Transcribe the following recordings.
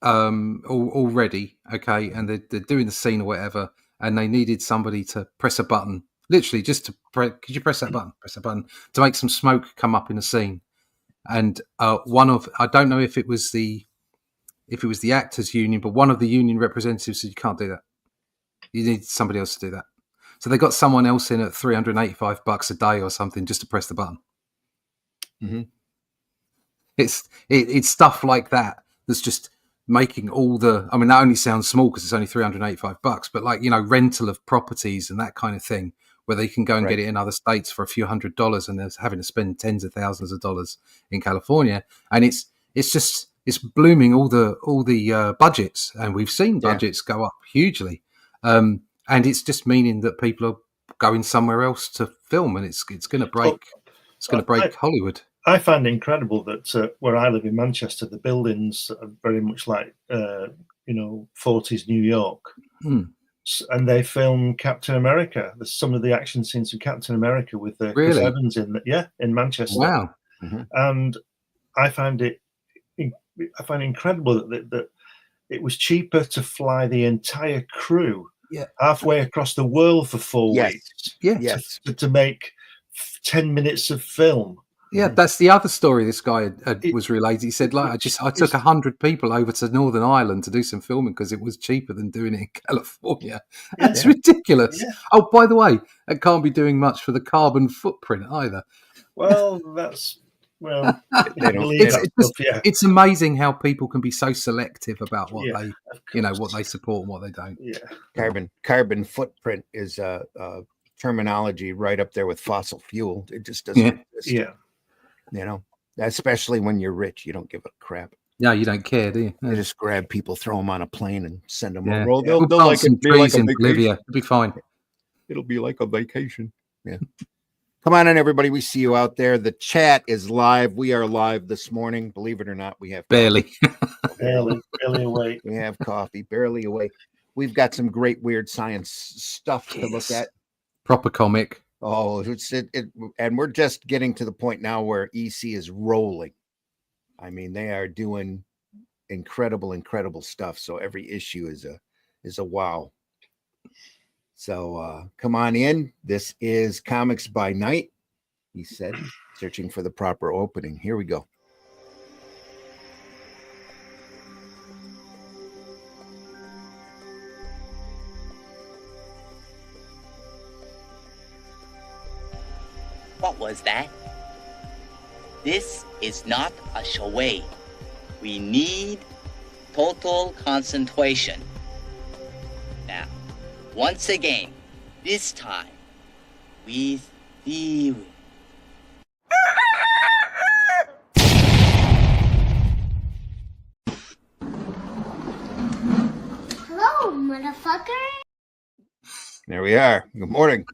already, okay, and they're doing the scene or whatever, and they needed somebody to press a button, literally just to press. Could you press that button to make some smoke come up in a scene? And I don't know if it was the actors union, but one of the union representatives said you can't do that. You need somebody else to do that. So they got someone else in at $385 a day or something just to press the button. Mm-hmm. It's stuff like that that's just making all the. I mean, that only sounds small because it's only $385, but like, rental of properties and that kind of thing, where they can go and get it in other states for a few $100s, and they're having to spend tens of thousands of dollars in California, and it's blooming all the budgets, and we've seen budgets go up hugely. And it's just meaning that people are going somewhere else to film, and it's going to break Hollywood. I find it incredible that where I live in Manchester, the buildings are very much like 40s New York, and they film Captain America. There's some of the action scenes of Captain America with Chris Evans in Manchester. Wow! Mm-hmm. And I find it incredible that it was cheaper to fly the entire crew halfway across the world for 4 weeks to make 10 minutes of film. Yeah, that's the other story this guy was related. He said, I took 100 people over to Northern Ireland to do some filming because it was cheaper than doing it in California. That's ridiculous. Yeah. Oh, by the way, that can't be doing much for the carbon footprint either. Well, it's amazing how people can be so selective about what they support and what they don't. Yeah, carbon footprint is a terminology right up there with fossil fuel. It just doesn't exist. Yeah, especially when you're rich, you don't give a crap. No, you don't care, do you? You just grab people, throw them on a plane, and send them over. They'll plant some trees in Bolivia. It'll be fine. It'll be like a vacation. Yeah. Come on in, everybody. We see you out there. The chat is live. We are live this morning. Believe it or not, we have barely awake. We have coffee, barely awake. We've got some great weird science stuff to look at. Proper comic. Oh, and we're just getting to the point now where EC is rolling. I mean, they are doing incredible stuff. So every issue is a wow. So come on in. This is Comics by Night. He said, searching for the proper opening. Here we go. What was that? This is not a charade. We need total concentration. Now, once again, this time, with theory. Hello, motherfucker. There we are. Good morning.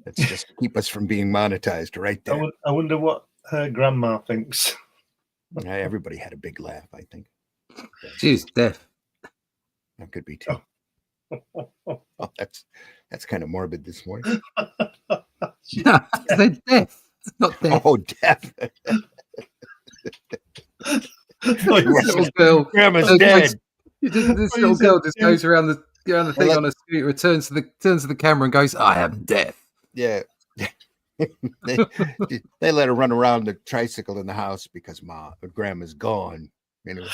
That's just to keep us from being monetized right there. I wonder what her grandma thinks. Everybody had a big laugh, I think. She's deaf. That could be too. Oh, that's kind of morbid this morning. No, they're deaf. It's not deaf. Oh, deaf. This little girl. Grandma's dead. This little girl just goes around the thing on a scooter, returns to the camera and goes, "I am deaf." Yeah. they let her run around the tricycle in the house because grandma's gone. Anyway.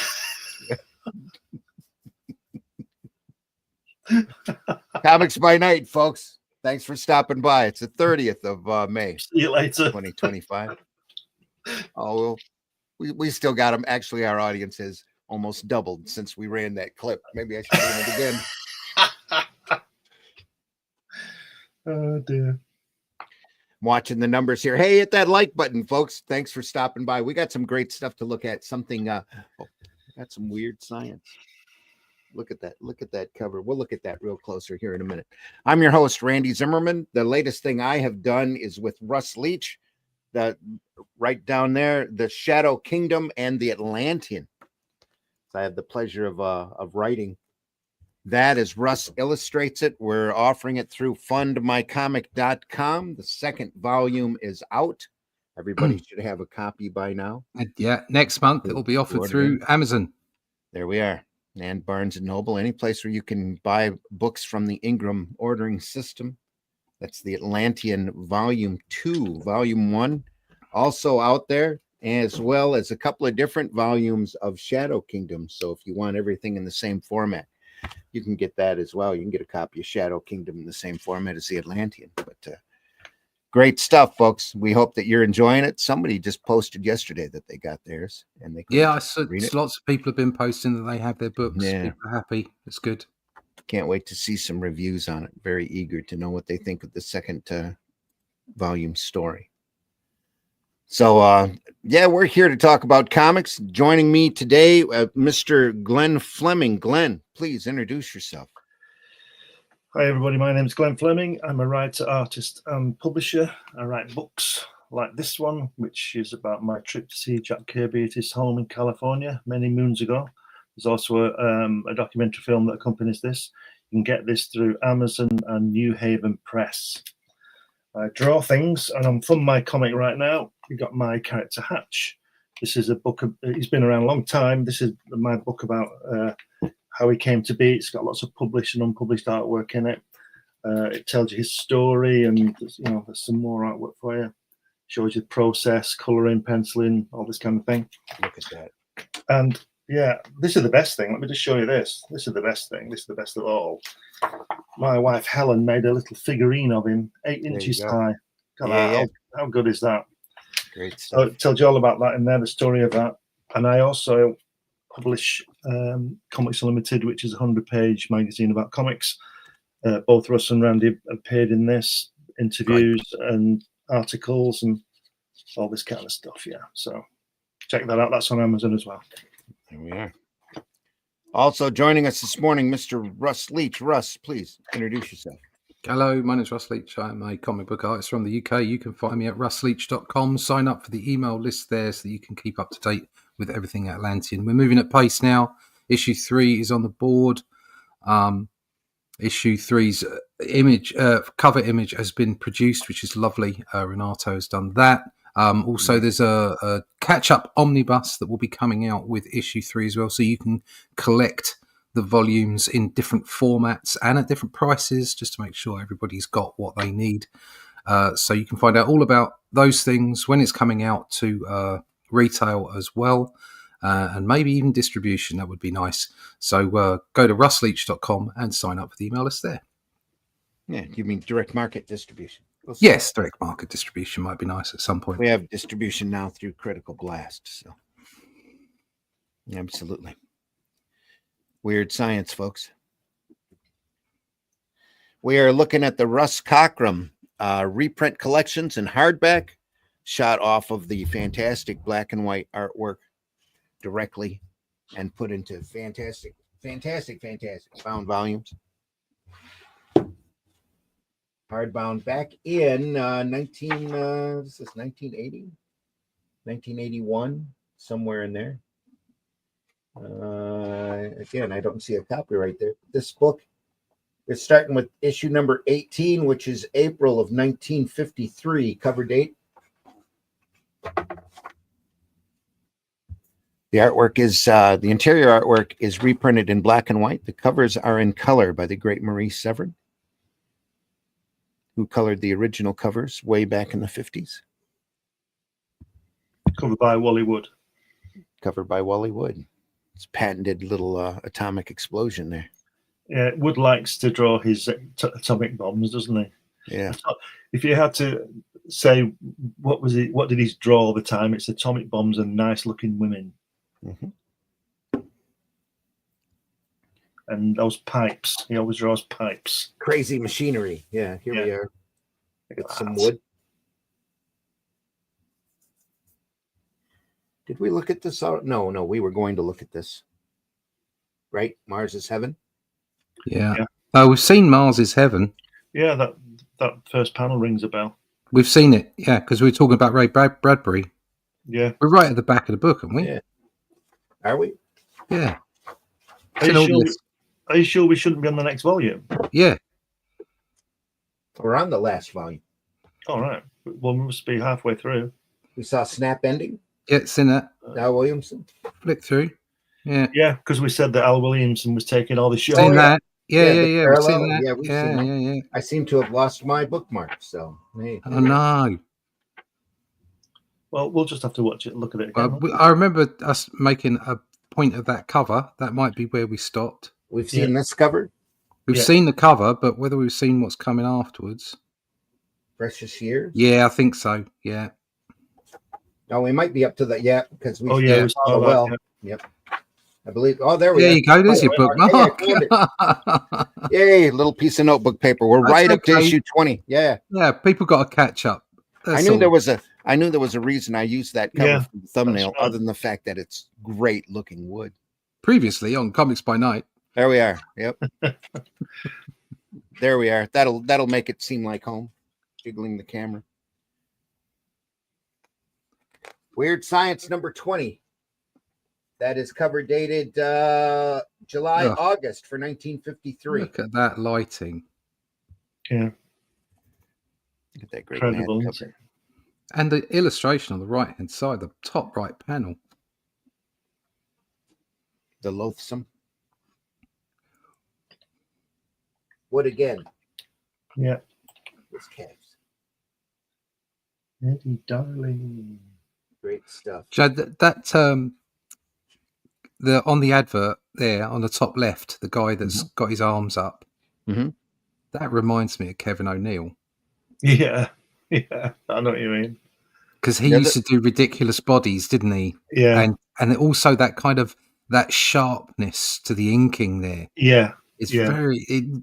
Comics by Night, folks. Thanks for stopping by. It's the 30th of May. See you later. 2025. Oh, we still got them. Actually, our audience has almost doubled since we ran that clip. Maybe I should run it again. Oh, dear. I'm watching the numbers here. Hey, hit that like button, folks. Thanks for stopping by. We got some great stuff to look at. Got some weird science. Look at that. Look at that cover. We'll look at that real closer here in a minute. I'm your host, Randy Zimmerman. The latest thing I have done is with Russ Leach, right down there, the Shadow Kingdom and the Atlantean. So I have the pleasure of writing that as Russ illustrates it. We're offering it through fundmycomic.com. The second volume is out. Everybody should have a copy by now. And yeah, next month it will be offered through Amazon. There we are. And Barnes & Noble, any place where you can buy books from the Ingram ordering system. That's the Atlantean Volume 2. Volume 1 also out there, as well as a couple of different volumes of Shadow Kingdom. So if you want everything in the same format, you can get that as well. You can get a copy of Shadow Kingdom in the same format as the Atlantean. But great stuff, folks. We hope that you're enjoying it. Somebody just posted yesterday that they got theirs, and they I said lots of people have been posting that they have their books. Yeah. People are happy. It's good. Can't wait to see some reviews on it. Very eager to know what they think of the second volume story. So, we're here to talk about comics. Joining me today, Mr. Glenn Fleming. Glenn, please introduce yourself. Hi, everybody. My name is Glenn Fleming. I'm a writer, artist, and publisher. I write books like this one, which is about my trip to see Jack Kirby at his home in California many moons ago. There's also a documentary film that accompanies this. You can get this through Amazon and New Haven Press. I draw things, and I'm from my comic right now. We've got my character Hatch. This is a book. He's been around a long time. This is my book about how he came to be. It's got lots of published and unpublished artwork in it. It tells you his story, and there's some more artwork for you. Shows you the process, coloring, penciling, all this kind of thing. Look at that. And yeah, this is the best thing. Let me just show you this. This is the best thing. This is the best of all. My wife Helen made a little figurine of him, 8 inches high. How good is that? Great stuff. So it tells you all about that in there, the story of that. And I also publish Comics Unlimited, which is a 100-page magazine about comics. Both Russ and Randy appeared in this, interviews and articles and all this kind of stuff. Yeah, so check that out. That's on Amazon as well. There we are. Also joining us this morning, Mr. Russ Leach. Russ, please introduce yourself. Hello, my name is Russ Leach. I'm a comic book artist from the UK. You can find me at russleach.com. Sign up for the email list there so that you can keep up to date with everything Atlantean. We're moving at pace now. Issue 3 is on the board. Issue 3's cover image has been produced, which is lovely. Renato has done that. Also, there's a catch-up omnibus that will be coming out with issue 3 as well, so you can collect the volumes in different formats and at different prices, just to make sure everybody's got what they need. So you can find out all about those things when it's coming out to retail as well, and maybe even distribution. That would be nice. So go to russleach.com and sign up for the email list there. Yeah, you mean direct market distribution? Yes, direct market distribution might be nice at some point. We have distribution now through Critical Blast, so absolutely. Weird science, folks. We are looking at the Russ Cockrum reprint collections in hardback, shot off of the fantastic black and white artwork directly and put into fantastic bound volumes. Hardbound back in 1980, 1981, somewhere in there. Again, I don't see a copyright there. This book is starting with issue number 18, which is April of 1953, cover date. The artwork is, the interior artwork is reprinted in black and white. The covers are in color by the great Maurice Severin, who colored the original covers way back in the 50s. Covered by Wally Wood. Covered by Wally Wood. It's patented little atomic explosion there. Yeah, Wood likes to draw his atomic bombs, doesn't he? Yeah. So if you had to say what did he draw all the time, it's atomic bombs and nice-looking women. Mm-hmm. And those pipes. He always draws pipes. Crazy machinery. Yeah, here we are. Got some wood. Did we look at this? No, we were going to look at this. Right? Mars is Heaven? Yeah. Oh, we've seen Mars is Heaven. Yeah, that first panel rings a bell. We've seen it, yeah, because we were talking about Ray Bradbury. Yeah. We're right at the back of the book, aren't we? Yeah. Are we? Yeah. Are you sure we shouldn't be on the next volume? Yeah. We're on the last volume. All right. Well, we must be halfway through. We saw Snap Ending. Yeah, it's in that. Al Williamson. Flick through. Yeah. Yeah, because we said that Al Williamson was taking all the show. Seen that. Yeah. the We've parallel. seen that. Yeah, we've seen that. Yeah. I seem to have lost my bookmark. So, hey. Oh no. Well, we'll just have to watch it and look at it again. I remember us making a point of that cover. That might be where we stopped. We've seen this cover. We've seen the cover, but whether we've seen what's coming afterwards. Precious Years. Yeah, I think so. Yeah. No, we might be up to that yet because we. We saw well. that, Yep. I believe. Oh, there we There are. you go. There's your bookmark. Yay, little piece of notebook paper. We're right up to issue 20. Yeah. Yeah, people got to catch up. I knew there was a reason I used that cover for the thumbnail, other than the fact that it's great looking wood. Previously on Comics by Night. There we are. Yep. There we are. That'll make it seem like home. Jiggling the camera. Weird Science number 20. That is cover dated July, August for 1953. Look at that lighting. Yeah. Look at that great Incredible, mad cover. And the illustration on the right-hand side, the top right panel. The Loathsome. What again? Yeah. This calves. Eddie darling. Great stuff. Jad, the on the advert there on the top left, the guy that's got his arms up. Mm-hmm. That reminds me of Kevin O'Neill. Yeah, I know what you mean. Because he used to do ridiculous bodies, didn't he? Yeah, and also that kind of that sharpness to the inking there. Yeah, it's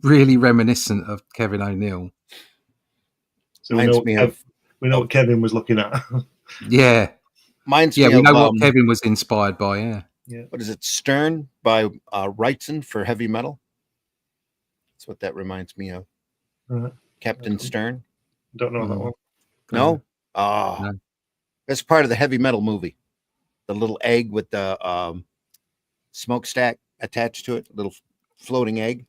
really reminiscent of Kevin O'Neill. So we know what Kevin was looking at. Yeah, we know what Kevin was inspired by. Yeah. What is it? Stern by Wrightson for heavy metal. That's what that reminds me of. Captain Stern. Don't know that one. No? No. That's part of the heavy metal movie. The little egg with the smokestack attached to it, little floating egg.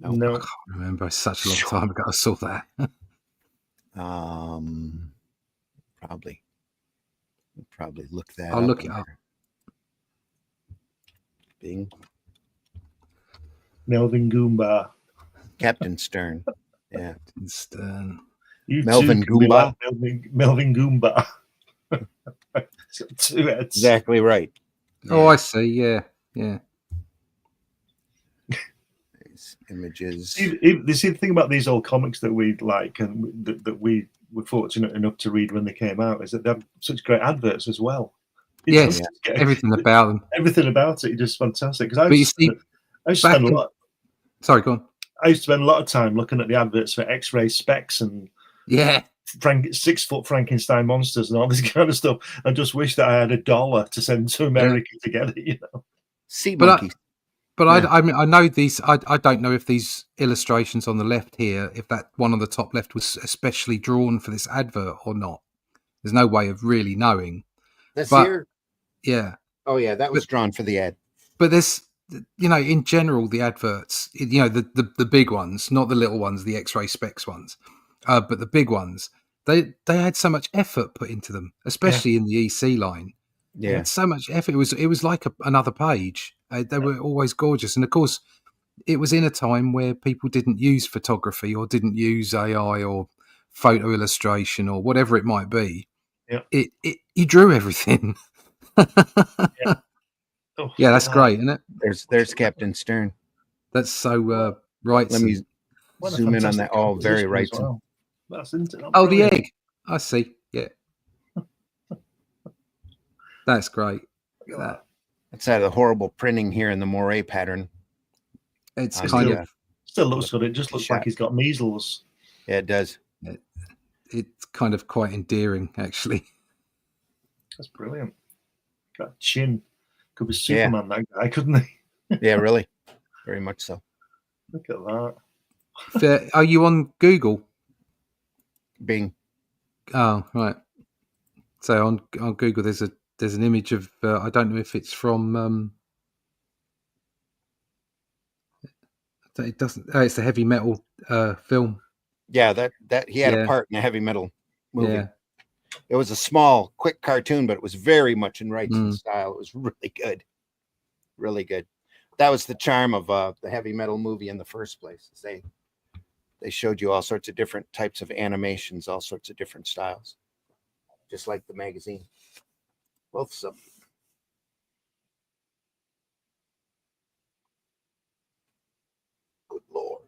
No. I can't remember. Such a long time ago I saw that. Probably look that I'll up. look it up. Bing. Melvin Goomba. Captain Stern. Yeah. Captain Stern. Melvin Goomba. Melvin Goomba. Two heads. Exactly right. Oh, I see. Yeah. These images. See, the thing about these old comics that we like and that we were fortunate enough to read when they came out is that they have such great adverts as well. Yes, everything about them. Everything about it is just fantastic. Because I used to spend a lot. Sorry, go on. I used to spend a lot of time looking at the adverts for X-ray specs and 6-foot Frankenstein monsters and all this kind of stuff. I just wish that I had $1 to send to America to get it. You know, sea monkeys. I mean, I know these. I don't know if these illustrations on the left here, if that one on the top left was especially drawn for this advert or not. There's no way of really knowing. Here. Yeah. Oh yeah, that was drawn for the ad. But there's, in general, the adverts, the big ones, not the little ones, the X-ray specs ones, but the big ones, they had so much effort put into them, especially in the EC line. Yeah, so much effort. It was like another page. They were always gorgeous, and of course, it was in a time where people didn't use photography or didn't use AI or photo illustration or whatever it might be. Yeah, he drew everything. Yeah, that's great, isn't it? There's Captain Stern. That's so right. Let me zoom in on that. Oh, very right. Well. That's oh, the egg. I see. Yeah, that's great. Look at that. That's out of the horrible printing here in the moire pattern. It's kind of still looks good. It just looks like he's got measles. Yeah, it does. It's kind of quite endearing, actually. That's brilliant. That chin could be Superman. That guy, couldn't he? Yeah, really, very much so. Look at that. Are you on Google? Bing. Oh, right. So on Google, there's an image of I don't know if it's from. It doesn't. It's a heavy metal film. Yeah, that he had a part in a heavy metal movie. Yeah. It was a small, quick cartoon, but it was very much in Wrightson style. It was really good. Really good. That was the charm of the heavy metal movie in the first place. They showed you all sorts of different types of animations, all sorts of different styles, just like the magazine. Both of them. Good Lord.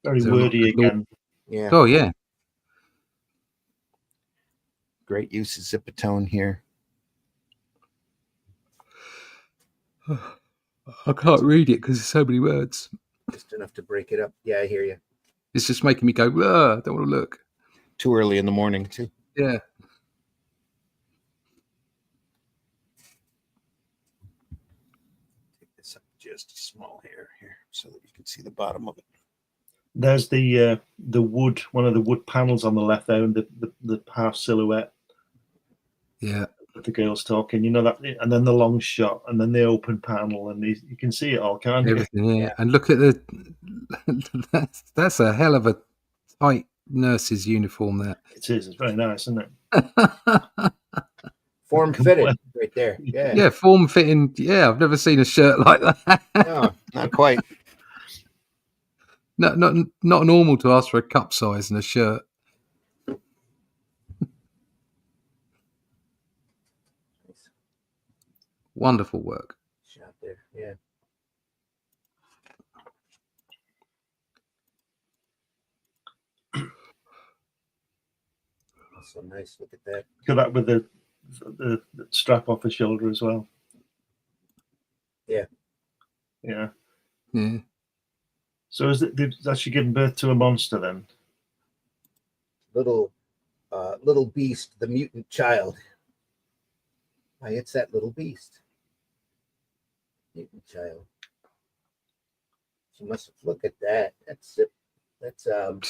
Very wordy again. Yeah. Oh, yeah. Great use of zipatone here. I can't read it because there's so many words. Just enough to break it up. Yeah, I hear you. It's just making me go, I don't want to look. Too early in the morning, too. Yeah. Take this up just a small hair here so that you can see the bottom of it. There's the wood, one of the wood panels on the left there, and the half silhouette. Yeah. The girls talking, that, and then the long shot, and then the open panel, and you can see it all, can't you? Everything, yeah. And look at that's a hell of a tight nurse's uniform there. It is. It's very nice, isn't it? Form fitted right there. Yeah. Yeah, form fitting. Yeah, I've never seen a shirt like that. No, not quite. Not normal to ask for a cup size in a shirt. Wonderful work. Shot there, yeah. Also nice. Look at that. Look at that with the strap off the shoulder as well. Yeah. Yeah. Yeah. So they've actually given birth to a monster then? Little beast, the mutant child. Why, it's that little beast. Mutant child. She must have, look at that. That's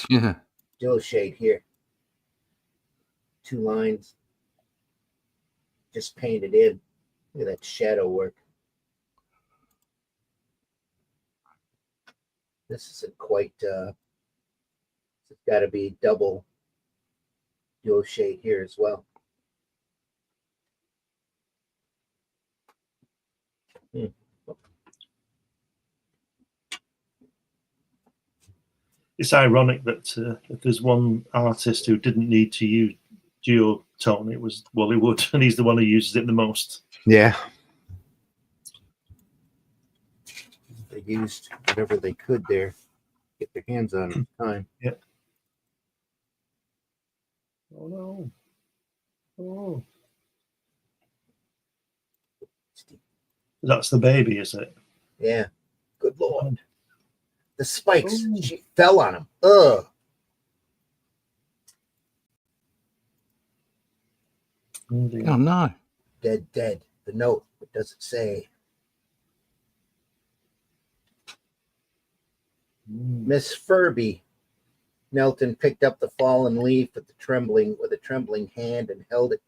Yeah. dual shade here. 2 lines. Just painted in. Look at that shadow work. This isn't quite it's got to be double dual shade here as well. It's ironic that if there's one artist who didn't need to use duotone, it was Wally Wood, and he's the one who uses it the most. Yeah. They used whatever they could there, get their hands on it at the time. Yep. Oh no. Oh. That's the baby, is it? Yeah. Good Lord. The spikes. Ooh. She fell on him. Ugh. Oh no. Dead. The note. What does it say? Miss Furby knelt and picked up the fallen leaf with a trembling hand and held it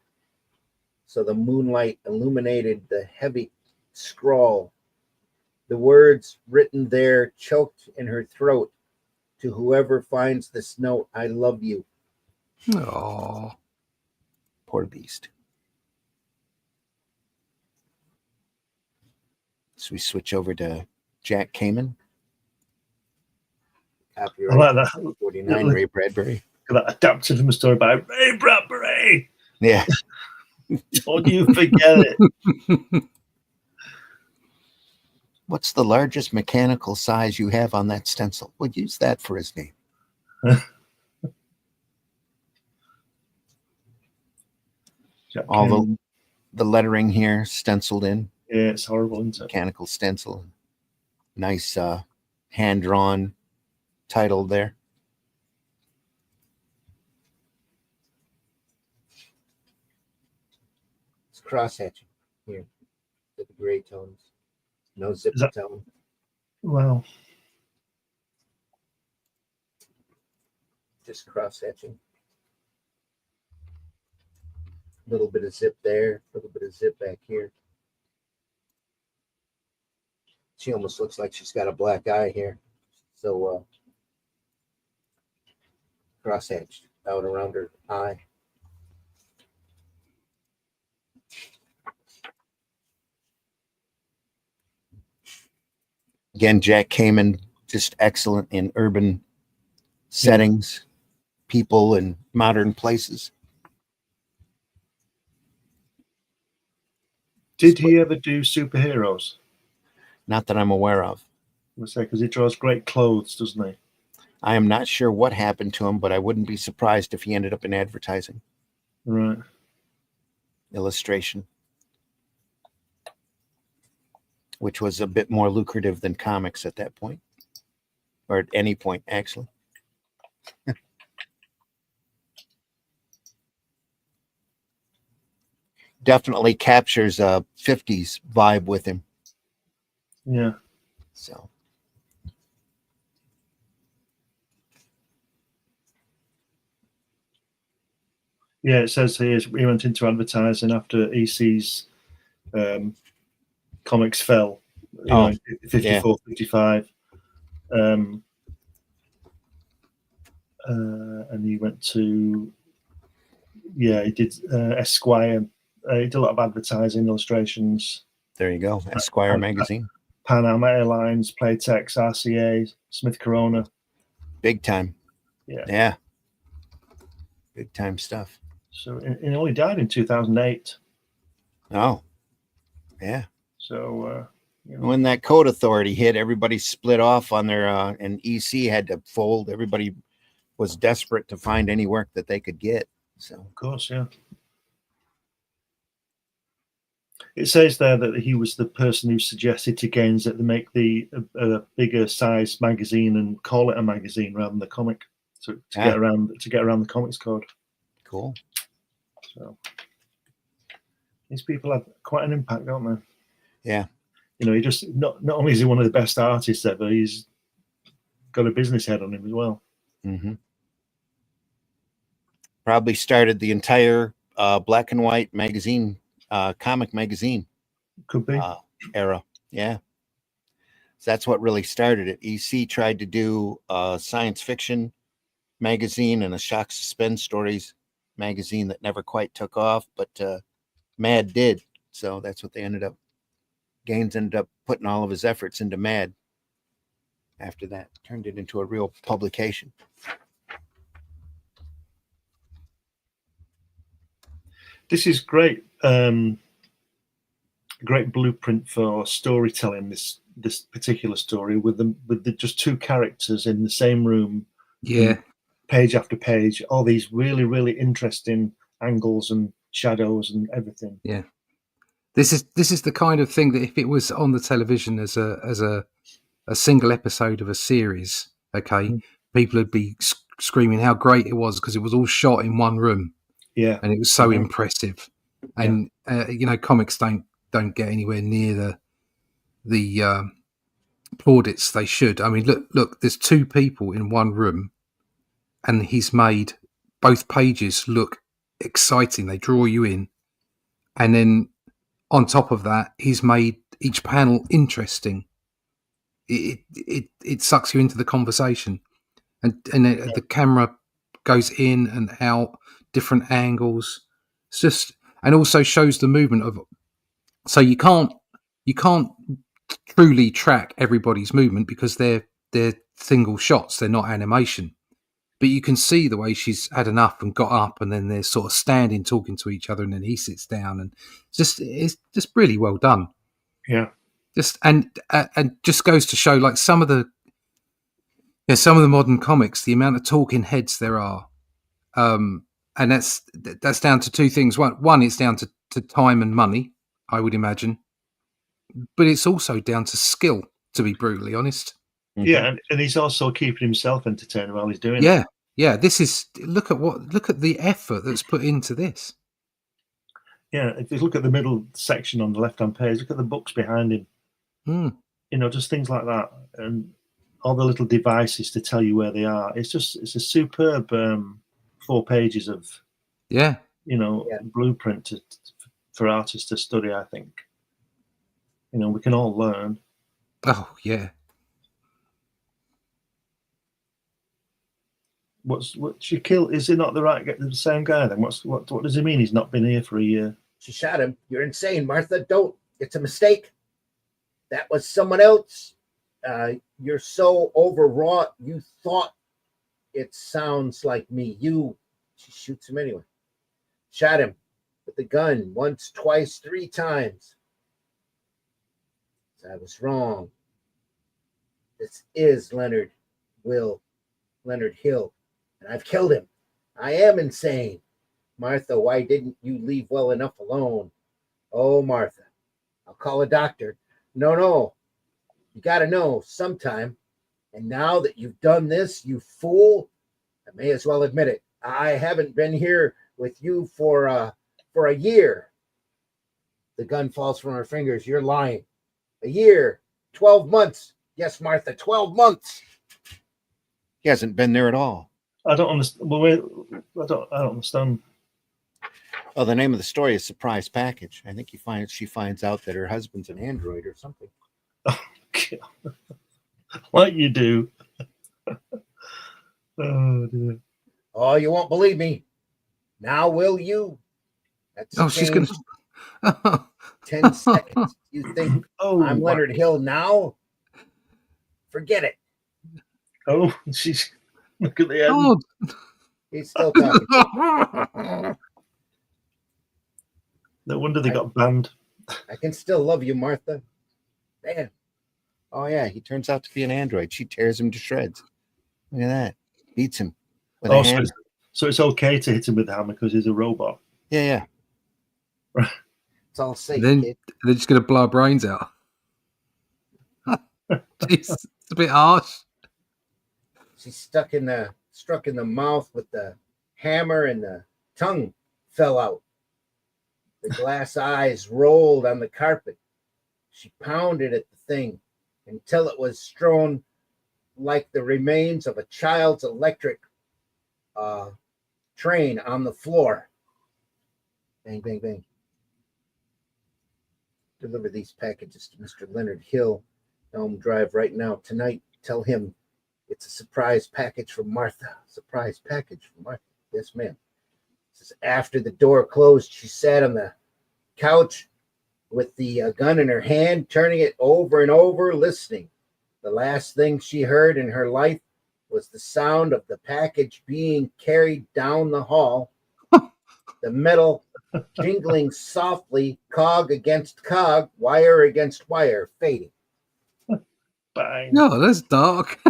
so the moonlight illuminated the heavy scrawl. The words written there choked in her throat. To whoever finds this note, I love you. Oh, poor beast. So we switch over to Jack Kamen. Copyright I like that. 49, Ray Bradbury. That adapted from a story by Ray Bradbury. Yeah. Don't you forget it. What's the largest mechanical size you have on that stencil? We'll use that for his name. All the lettering here stenciled in. Yeah, it's horrible, isn't it? Mechanical stencil. Nice hand-drawn title there. It's cross-hatching here with the gray tones. No zip tone. Wow. Just cross-hatching. A little bit of zip there, a little bit of zip back here. She almost looks like she's got a black eye here. So cross-hatched. out around her eye. Again, Jack Kamen, just excellent in urban settings, people, and modern places. Did he ever do superheroes? Not that I'm aware of. I would say, because he draws great clothes, doesn't he? I am not sure what happened to him, but I wouldn't be surprised if he ended up in advertising. Right. Illustration, which was a bit more lucrative than comics at that point, or at any point, actually. Definitely captures a 50s vibe with him. Yeah. So. Yeah, it says here he went into advertising after EC's comics fell, in 54, 55. And he went to, he did Esquire. He did a lot of advertising, illustrations. There you go. Esquire magazine. Pan Am Airlines, Playtex, RCA, Smith Corona. Big time. Yeah. Yeah. Big time stuff. So he only died in 2008. Oh. Yeah. So when that code authority hit, everybody split off on their and EC had to fold. Everybody was desperate to find any work that they could get. So of course, yeah. It says there that he was the person who suggested to Gaines that they make a bigger size magazine and call it a magazine rather than the comic, to get around the comics code. Cool. So these people have quite an impact, don't they? Yeah. He just not only is he one of the best artists ever, he's got a business head on him as well. Mm-hmm. Probably started the entire black and white magazine, comic magazine. Could be. Era. Yeah. So that's what really started it. EC tried to do a science fiction magazine and a shock suspense stories magazine that never quite took off, but Mad did. So that's what they ended up. Gaines ended up putting all of his efforts into Mad. After that, turned it into a real publication. This is great. Great blueprint for storytelling. This particular story with the just two characters in the same room. Yeah. Page after page, all these really, really interesting angles and shadows and everything. Yeah. This is the kind of thing that if it was on the television as a single episode of a series, people would be screaming how great it was because it was all shot in one room. Yeah, and it was so impressive. And comics don't get anywhere near the plaudits they should. I mean, look, there's two people in one room, and he's made both pages look exciting. They draw you in, and then on top of that, he's made each panel interesting. It sucks you into the conversation, and the camera goes in and out, different angles. It's just, and also shows the movement of. So you can't truly track everybody's movement because they're single shots. They're not animation, but you can see the way she's had enough and got up, and then they're sort of standing talking to each other, and then he sits down, and it's just really well done. Yeah. Just and just goes to show, like some of the modern comics, the amount of talking heads there are, and that's down to two things. One, it's down to time and money, I would imagine, but it's also down to skill, to be brutally honest. Yeah, and he's also keeping himself entertained while he's doing it. Yeah. This is look at the effort that's put into this. Yeah, if you look at the middle section on the left-hand page, look at the books behind him. Just things like that, and all the little devices to tell you where they are. It's a superb 4 pages of blueprint for artists to study. I think we can all learn. Oh yeah. What she killed? Is he not the same guy then? What does he mean? He's not been here for a year. She shot him. You're insane, Martha. Don't. It's a mistake. That was someone else. You're so overwrought. You thought it sounds like me. She shoots him anyway. Shot him with the gun once, twice, 3 times. I was wrong. This is Leonard Hill, and I've killed him. I am insane. Martha, why didn't you leave well enough alone? Oh, Martha, I'll call a doctor. No. You got to know sometime. And now that you've done this, you fool, I may as well admit it. I haven't been here with you for a year. The gun falls from her fingers. You're lying. A year, 12 months. Yes, Martha, 12 months. He hasn't been there at all. I don't understand. Well, wait, I don't understand. Oh, the name of the story is Surprise Package. I think she finds out that her husband's an android or something. Oh, God. Like you do. Oh, dear. Oh, you won't believe me. Now, will you? That's she's going to 10 seconds. You think I'm Leonard Hill now? Forget it. Oh, she's look at the end. He's still talking. No wonder they got banned. I can still love you, Martha. Man. Oh, yeah, he turns out to be an android. She tears him to shreds. Look at that. Beats him with a hammer. So it's okay to hit him with the hammer because he's a robot. Yeah. It's all safe, then kid. They're just going to blow our brains out. Jeez, it's a bit harsh. She's struck in the mouth with the hammer, and the tongue fell out. The glass eyes rolled on the carpet. She pounded at the thing until it was strewn like the remains of a child's electric train on the floor. Bang, bang, bang. Deliver these packages to Mr. Leonard Hill, Elm Drive, right now. Tonight, tell him it's a surprise package from Martha. Surprise package from Martha. Yes, ma'am. This is after the door closed. She sat on the couch with the gun in her hand, turning it over and over, listening. The last thing she heard in her life was the sound of the package being carried down the hall, the metal jingling softly, cog against cog, wire against wire, fading. Bang. No, that's dark.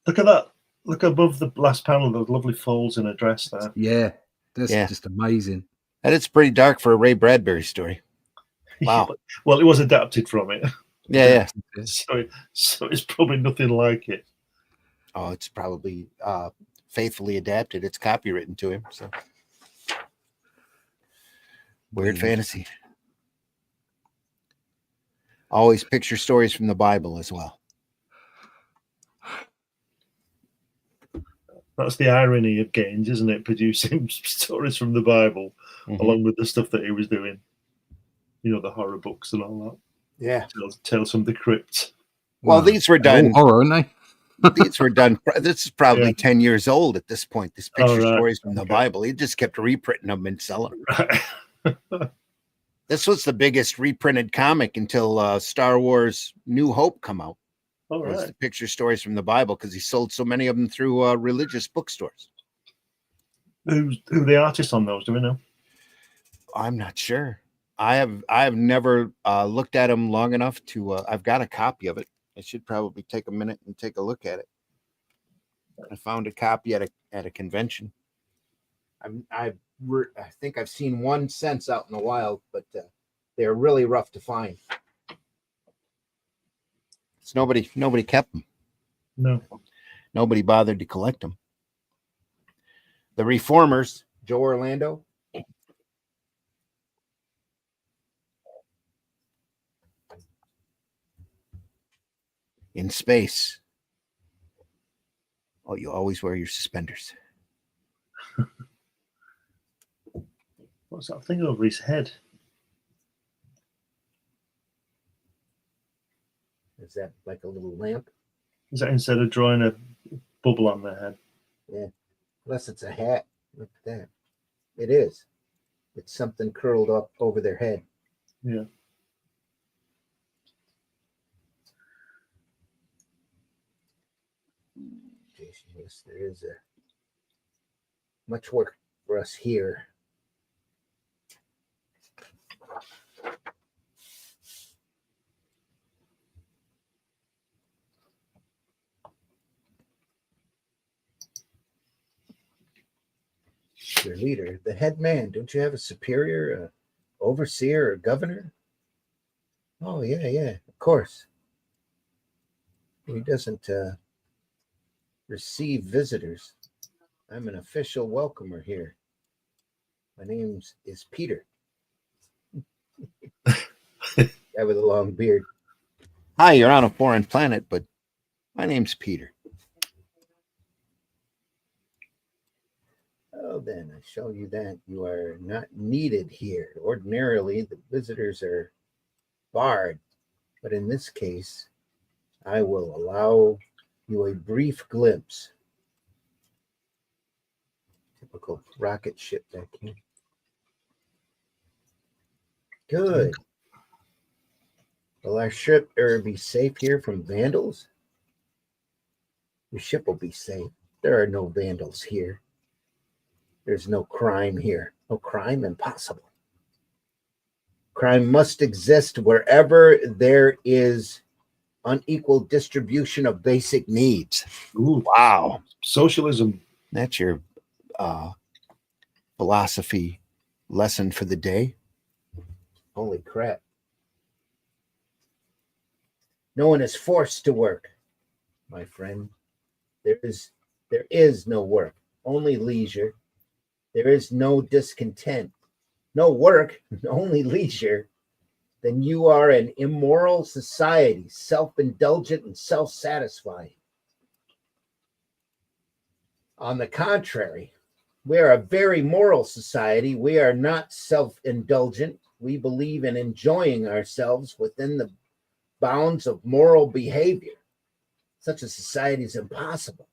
Look at that. Look above the last panel, those lovely folds in a dress there. Yeah, that's just amazing. And it's pretty dark for a Ray Bradbury story. Wow. Well, it was adapted from it. Yeah. So it's probably nothing like it. Oh, it's probably faithfully adapted. It's copywritten to him. So weird fantasy. Always picture stories from the Bible as well. That's the irony of Gaines, isn't it? Producing stories from the Bible along with the stuff that he was doing. You know, the horror books and all that. Yeah. Tales from the Crypt. Well, these were done. Horror, aren't they? These were done. This is probably 10 years old at this point. This picture stories from the Bible. He just kept reprinting them and selling them. Right. This was the biggest reprinted comic until Star Wars New Hope come out. All right. It was the picture stories from the Bible because he sold so many of them through religious bookstores. Who the artists on those? Do we know? I'm not sure. I have never looked at them long enough to. I've got a copy of it. I should probably take a minute and take a look at it. I found a copy at a convention. I think I've seen one since out in the wild, but they're really rough to find. It's nobody kept them. No. Nobody bothered to collect them. The Reformers, Joe Orlando. In space. Oh, you always wear your suspenders. What's that thing over his head? Is that like a little lamp? Is that instead of drawing a bubble on their head? Yeah. Unless it's a hat. Look at that. It is. It's something curled up over their head. Yeah. Jason, yes, there is much work for us here. Your leader, the head man. Don't you have a superior, overseer, or governor? Oh, yeah, of course. He doesn't receive visitors. I'm an official welcomer here. My name is Peter. Guy with a long beard. Hi, you're on a foreign planet, but my name's Peter. Oh, then I show you that you are not needed here. Ordinarily, the visitors are barred, but in this case, I will allow you a brief glimpse. Typical rocket ship vacuum. Good. Will our ship be safe here from vandals? Your ship will be safe. There are no vandals here. There's no crime here. No crime? Impossible. Crime must exist wherever there is unequal distribution of basic needs. Ooh, wow. Socialism. That's your philosophy lesson for the day. Holy crap. No one is forced to work, my friend. There is no work, only leisure. There is no discontent, no work, only leisure. Then you are an immoral society, self-indulgent and self-satisfying. On the contrary, we are a very moral society. We are not self-indulgent. We believe in enjoying ourselves within the bounds of moral behavior. Such a society is impossible.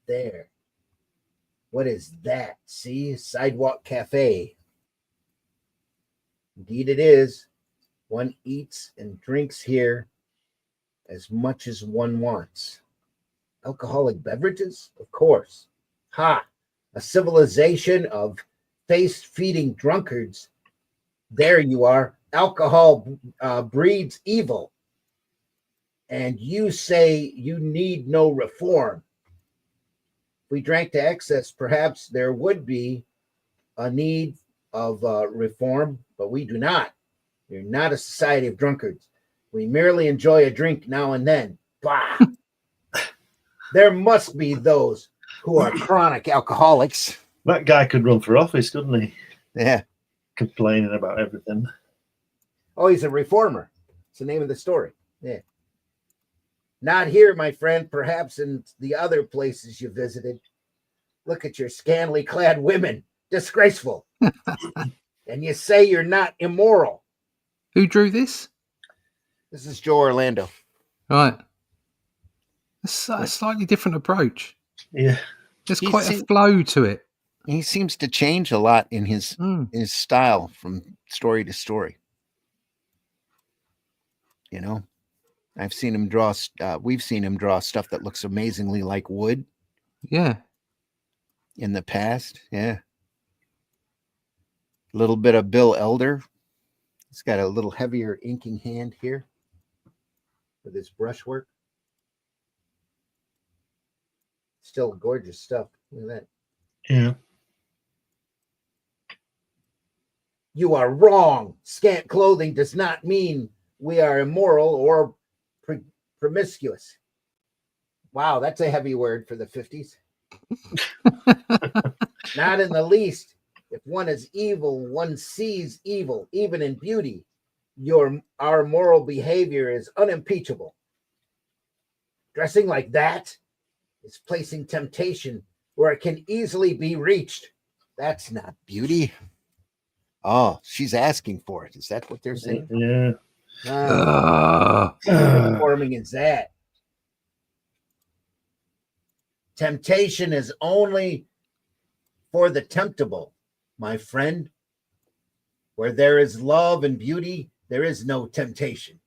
There. What is that? See? Sidewalk cafe. Indeed it is. One eats and drinks here as much as one wants. Alcoholic beverages? Of course. Ha! A civilization of face-feeding drunkards. There you are. Alcohol breeds evil. And you say you need no reform. If we drank to excess, perhaps there would be a need of reform, but we do not. We're not a society of drunkards. We merely enjoy a drink now and then. Bah! There must be those who are chronic alcoholics. That guy could run for office, couldn't he? Yeah. Complaining about everything. Oh, he's a reformer. It's the name of the story. Yeah. Not here, my friend, perhaps in the other places you visited. Look at your scantily clad women. Disgraceful. And you say you're not immoral. Who drew this? This is Joe Orlando. Right. It's a slightly different approach. Yeah. There's quite a flow to it. He seems to change a lot in his style from story to story. You know, I've seen him draw. We've seen him draw stuff that looks amazingly like wood. Yeah. In the past, yeah. A little bit of Bill Elder. He's got a little heavier inking hand here with his brushwork. Still gorgeous stuff. Look at that. Yeah. You are wrong. Scant clothing does not mean we are immoral or promiscuous. Wow, that's a heavy word for the 50s. Not in the least. If one is evil, one sees evil, even in beauty. Our moral behavior is unimpeachable. Dressing like that is placing temptation where it can easily be reached. That's not beauty. Oh, she's asking for it. Is that what they're saying? Yeah. What forming is that? Temptation is only for the temptable, my friend. Where there is love and beauty, there is no temptation.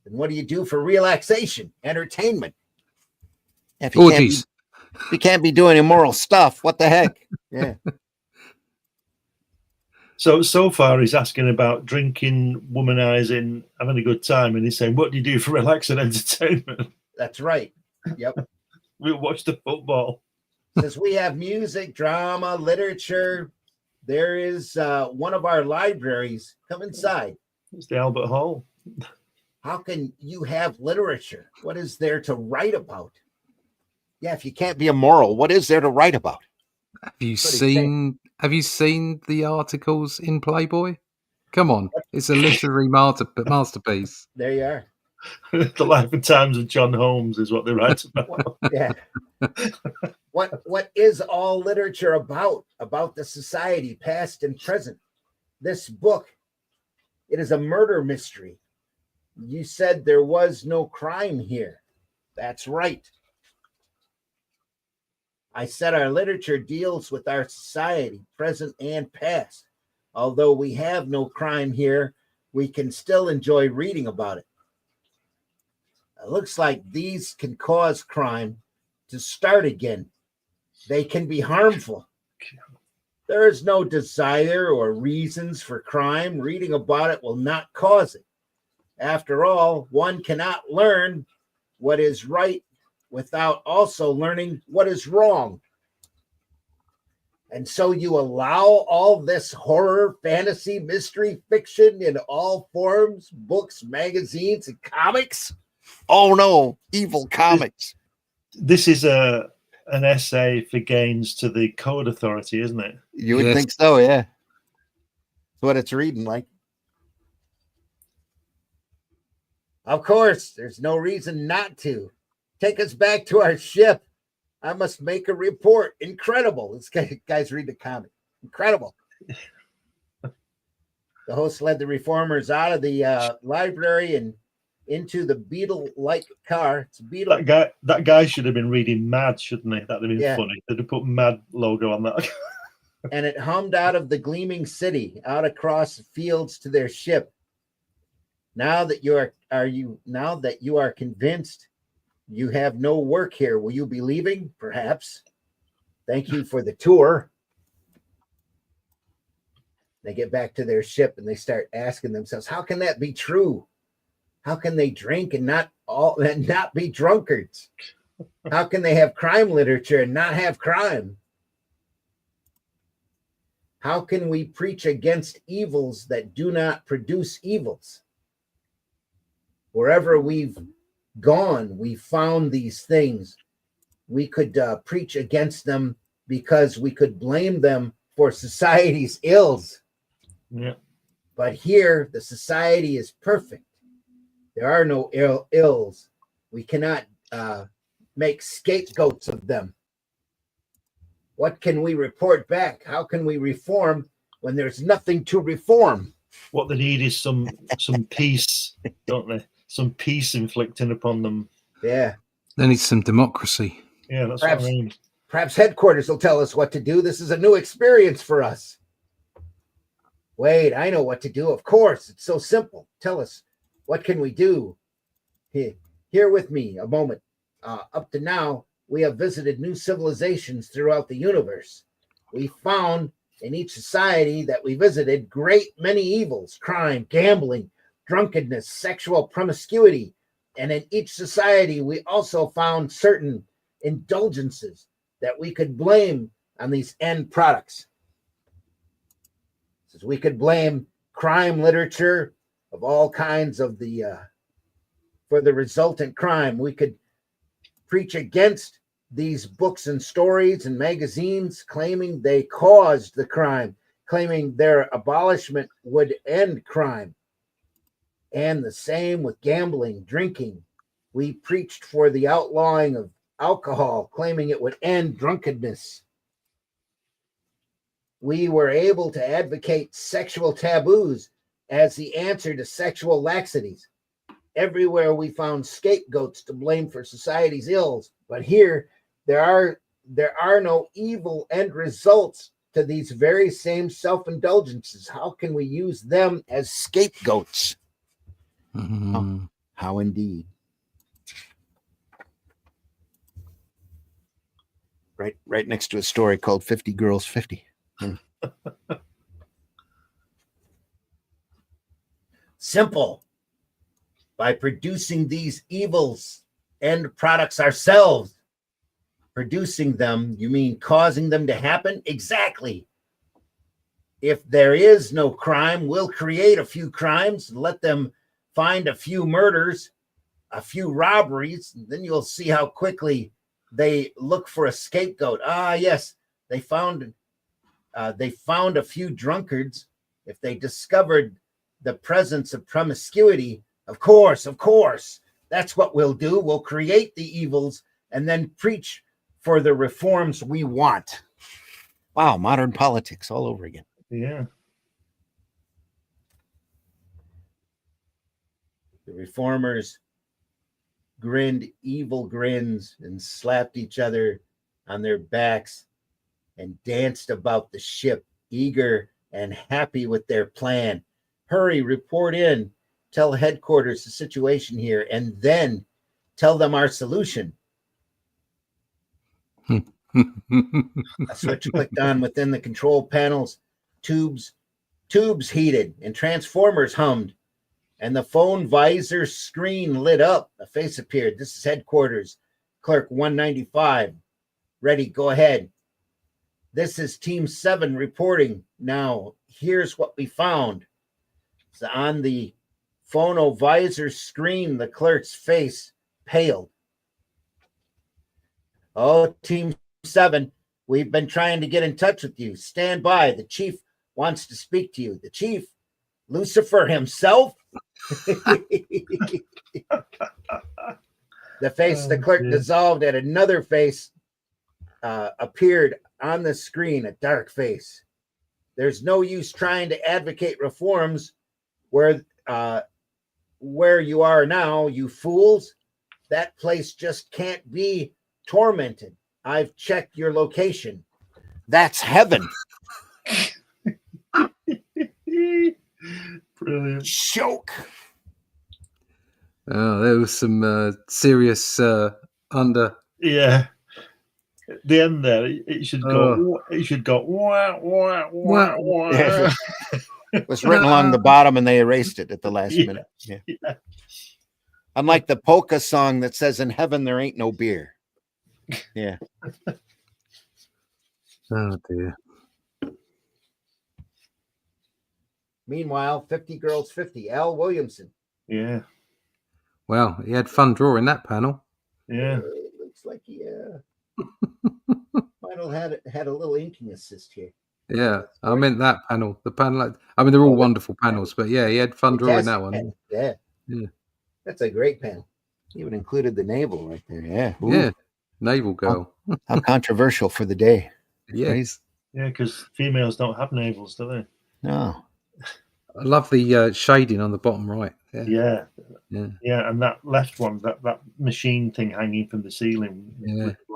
And what do you do for relaxation, entertainment? If you can't be doing immoral stuff, what the heck? Yeah. So far, he's asking about drinking, womanizing, having a good time, and he's saying, "What do you do for relaxing entertainment?" That's right. Yep. We watch the football. Since we have music, drama, literature, there is one of our libraries. Come inside. It's the Albert Hall. How can you have literature? What is there to write about? Yeah, if you can't be immoral, what is there to write about? Have you seen the articles in Playboy? Come on, it's a literary masterpiece. There you are. The Life and Times of John Holmes is what they write about. Yeah. What is all literature about? About the society, past and present. This book, it is a murder mystery. You said there was no crime here. That's right. I said our literature deals with our society, present and past. Although we have no crime here, we can still enjoy reading about it. It looks like these can cause crime to start again. They can be harmful. There is no desire or reasons for crime. Reading about it will not cause it. After all, one cannot learn what is right without also learning what is wrong. And so you allow all this horror, fantasy, mystery, fiction in all forms, books, magazines, and comics? Oh no, evil comics. This is an essay for gains to the Code Authority, isn't it? You would think so, yeah. That's what it's reading like. Of course, there's no reason not to. Take us back to our ship. I must make a report. Incredible. This guy's reading the comic. Incredible. The host led the reformers out of the library and into the beetle-like car. It's a beetle. That guy should have been reading Mad, shouldn't he? That'd have been funny. They'd have put Mad logo on that. And it hummed out of the gleaming city, out across the fields to their ship. Now that you are convinced you have no work here, will you be leaving? Perhaps. Thank you for the tour. They get back to their ship and they start asking themselves, how can that be true? How can they drink and not be drunkards? How can they have crime literature and not have crime? How can we preach against evils that do not produce evils? Wherever we've gone, we found these things. We could preach against them because we could blame them for society's ills. Yeah. But here, the society is perfect. There are no ills. We cannot make scapegoats of them. What can we report back? How can we reform when there's nothing to reform? What they need is some peace, don't they? Some peace inflicting upon them. Yeah. They need some democracy. Yeah, that's what I mean. Perhaps headquarters will tell us what to do. This is a new experience for us. Wait, I know what to do. Of course, it's so simple. Tell us, what can we do? Here with me a moment. Up to now, we have visited new civilizations throughout the universe. We found in each society that we visited great many evils, crime, gambling, drunkenness, sexual promiscuity. And in each society, we also found certain indulgences that we could blame on these end products. So we could blame crime literature of all kinds of for the resultant crime. We could preach against these books and stories and magazines, claiming they caused the crime, claiming their abolishment would end crime. And the same with gambling, drinking. We preached for the outlawing of alcohol, claiming it would end drunkenness. We were able to advocate sexual taboos as the answer to sexual laxities. Everywhere we found scapegoats to blame for society's ills, but here there are no evil end results to these very same self-indulgences. How can we use them as scapegoats? Mm-hmm. How indeed. Right next to a story called 50 Girls 50. Simple. By producing these evils end products ourselves. Producing them, you mean causing them to happen? Exactly. If there is no crime, we'll create a few crimes, let them find a few murders, a few robberies, then you'll see how quickly they look for a scapegoat. Ah, yes, they found a few drunkards. If they discovered the presence of promiscuity, of course, that's what we'll do. We'll create the evils and then preach for the reforms we want. Wow, modern politics all over again. Yeah. The reformers grinned evil grins and slapped each other on their backs and danced about the ship, eager and happy with their plan. Hurry, report in, tell headquarters the situation here, and then tell them our solution. A switch clicked on within the control panels. Tubes heated and transformers hummed, and the phone visor screen lit up. A face appeared. This is headquarters, Clerk 195. Ready, go ahead. This is Team 7 reporting. Now, here's what we found. So on the phonovisor screen, the clerk's face paled. Oh, Team 7, we've been trying to get in touch with you. Stand by. The chief wants to speak to you. The chief, Lucifer himself. The face of the clerk dissolved and another face appeared on the screen, a dark face. There's no use trying to advocate reforms where you are now, you fools. That place just can't be tormented. I've checked your location. That's heaven. Brilliant. Choke. Oh, there was some serious under. Yeah. At the end there, it should go. It should go. Wah, wah, wah, wah. It was written along the bottom, and they erased it at the last minute. Yeah. Unlike the polka song that says, "In heaven there ain't no beer." Yeah. Oh dear. Meanwhile, 50 Girls 50, Al Williamson. Yeah. Well, he had fun drawing that panel. Yeah. It looks like he might have had a little inking assist here. Yeah, I meant that panel. The panel. I mean, they're all wonderful panels, but yeah, he had fun drawing that one. Panel. Yeah. That's a great panel. He even included the navel right there. Yeah. Ooh. Yeah. Naval girl. How controversial for the day. Yes. Yeah, because females don't have navels, do they? No. I love the shading on the bottom right. Yeah, and that left one, that machine thing hanging from the ceiling.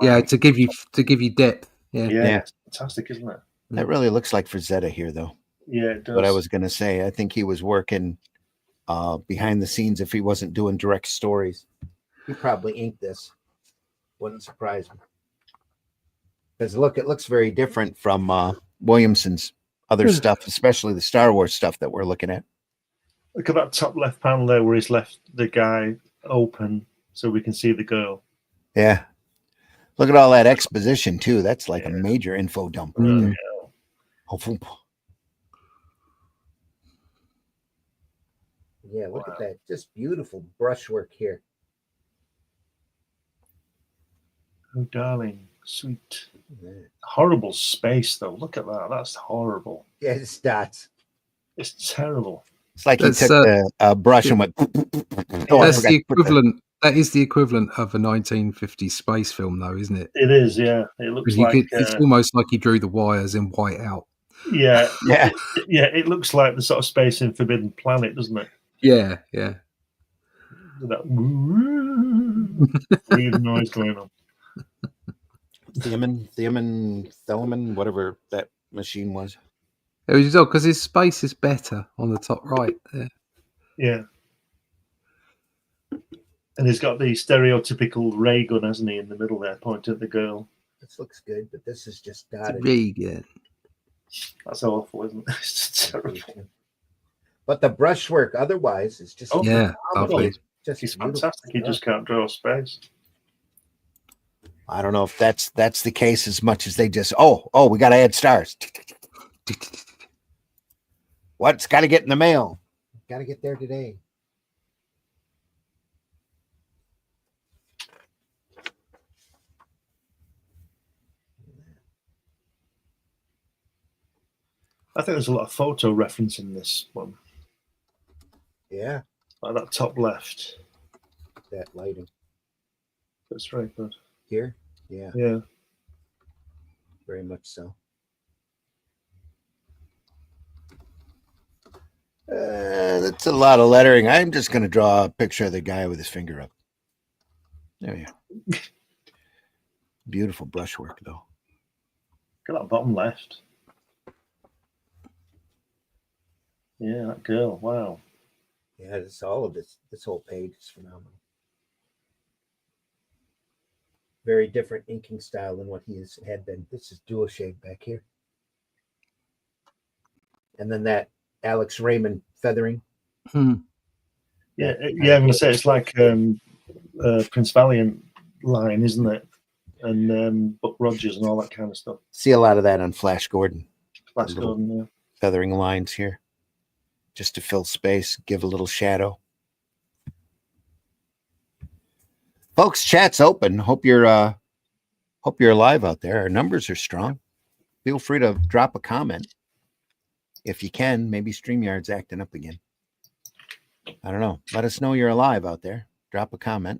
Yeah, to give you depth. Yeah, it's fantastic, isn't it? That really looks like frazetta here, though. Yeah, it does. What I was going to say, I think he was working behind the scenes if he wasn't doing direct stories. He probably inked this. Wouldn't surprise me. Because look, it looks very different from Williamson's other stuff, especially the Star Wars stuff that we're looking at. Look at that top left panel there where he's left the guy open so we can see the girl. Yeah. Look at all that exposition, too. That's like a major info dump right there. Yeah, look at that. Just beautiful brushwork here. Oh, darling. Sweet. Horrible space, though. Look at that. That's horrible. Yeah, it's dots. It's terrible. It's like he took a brush and went. That's the equivalent. That is the equivalent of a 1950 space film, though, isn't it? It is, yeah. It looks like it's almost like he drew the wires in white out. Yeah, It looks like the sort of space in Forbidden Planet, doesn't it? Yeah. That weird noise going on. Thelaman, whatever that machine was. It was odd because his space is better on the top right there. Yeah. And he's got the stereotypical ray gun, hasn't he, in the middle there, pointing at the girl. This looks good, but this is just dotted. Regan. That's awful, isn't it? It's just terrible. But the brushwork otherwise is just lovely. He's fantastic. He just can't draw space. I don't know if that's the case as much as they just we got to add stars. What's got to get in the mail? Got to get there today. I think there's a lot of photo reference in this one. Yeah. Like that top left. That lighting. That's very good. Here? Yeah. Yeah. Very much so. That's a lot of lettering. I'm just going to draw a picture of the guy with his finger up. There you go. Beautiful brushwork, though. Look at that bottom left. Yeah, that girl. Wow. Yeah, all of this. This whole page is phenomenal. Very different inking style than what he had been. This is dual shade back here. And then that Alex Raymond feathering. Yeah, I'm going to say it's like Prince Valiant line, isn't it? And Buck Rogers and all that kind of stuff. See a lot of that on Flash Gordon. Flash Gordon, yeah. Feathering lines here, just to fill space, give a little shadow. Folks, chat's open. Hope you're alive out there. Our numbers are strong. Feel free to drop a comment if you can. Maybe StreamYard's acting up again. I don't know. Let us know you're alive out there. Drop a comment.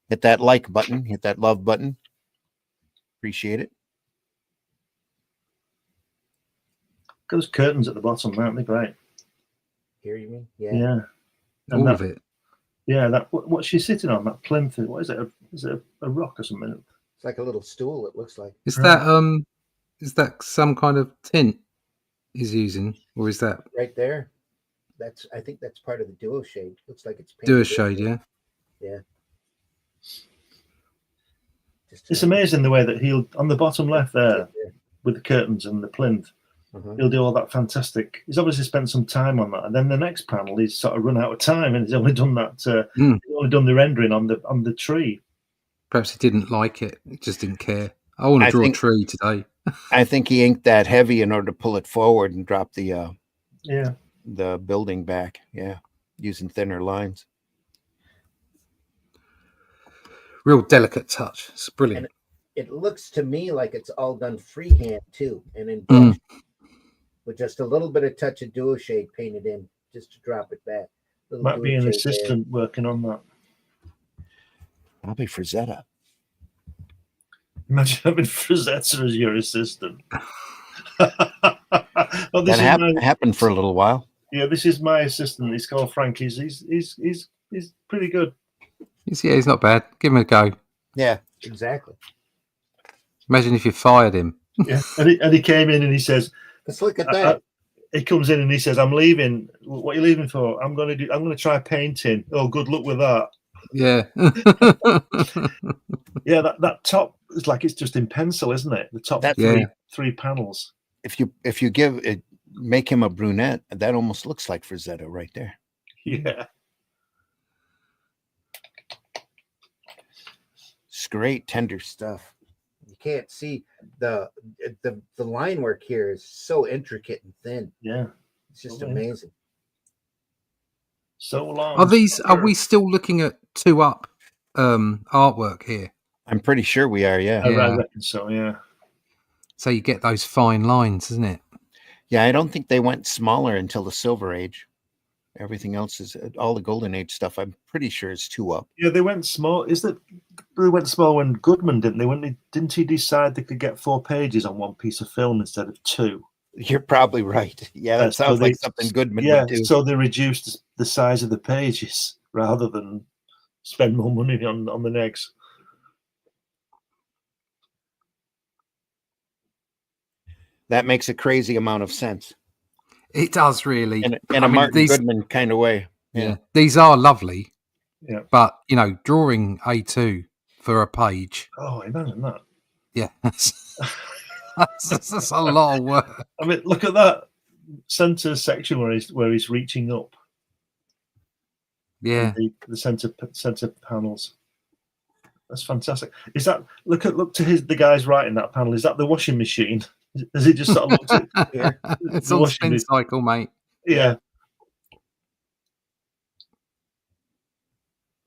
Hit that like button. Hit that love button. Appreciate it. Those curtains at the bottom, aren't they great? Here, you mean? Yeah. Yeah. All of it. Yeah, that what's she sitting on? That plinth? What is it? Is it a rock or something? It's like a little stool. It looks like. Is that some kind of tint he's using, or is that right there? I think that's part of the duo shade. Looks like it's painted. duo shade, yeah. Yeah. It's amazing the way that he'll on the bottom left there with the curtains and the plinth. He'll do all that fantastic. He's obviously spent some time on that, and then the next panel he's sort of run out of time, and he's only done that. He's only done the rendering on the tree. Perhaps he didn't like it. He just didn't care. I want to draw a tree today. I think he inked that heavy in order to pull it forward and drop the building back. Yeah, using thinner lines. Real delicate touch. It's brilliant. And it looks to me like it's all done freehand too, and in brush. With just a little bit of touch of duo shade painted in, just to drop it back. Might be an assistant working on that. Probably frazetta. Imagine having frazetta as your assistant. That happened for a little while. Yeah, this is my assistant. He's called Frank. He's pretty good. He's not bad. Give him a go. Yeah, exactly. Imagine if you fired him. Yeah, and he came in and he says, "Let's look at that." He comes in and he says, "I'm leaving. What are you leaving for? I'm going to try painting. Oh, good luck with that." Yeah. Yeah, that top is like it's just in pencil, isn't it? The top three panels. If you make him a brunette, that almost looks like frazetta right there. Yeah. It's great, tender stuff. You can't see the line work here is so intricate and thin. Yeah, it's just amazing. So long. Are we still looking at 2-up artwork here? I'm pretty sure we are. Yeah, I reckon so. Yeah. So you get those fine lines, isn't it? Yeah, I don't think they went smaller until the Silver Age. Everything else is all the Golden Age stuff. I'm pretty sure is 2-up. Yeah, they went small. They went small when Goodman didn't they? Didn't he decide they could get 4 pages on one piece of film instead of 2? You're probably right. Yeah, that sounds like something Goodman would do. So they reduced the size of the pages rather than spend more money on the next. That makes a crazy amount of sense. It does really. In a Martin Goodman kind of way. Yeah. These are lovely. Yeah. But, drawing A2 for a page. Oh, imagine that. Yeah. That's a lot of work. I mean, look at that center section where he's reaching up. Yeah. The center panels. That's fantastic. Is that look to the guys writing that panel? Is that the washing machine? Has it just sort of looked at It's on spin cycle, mate. Yeah.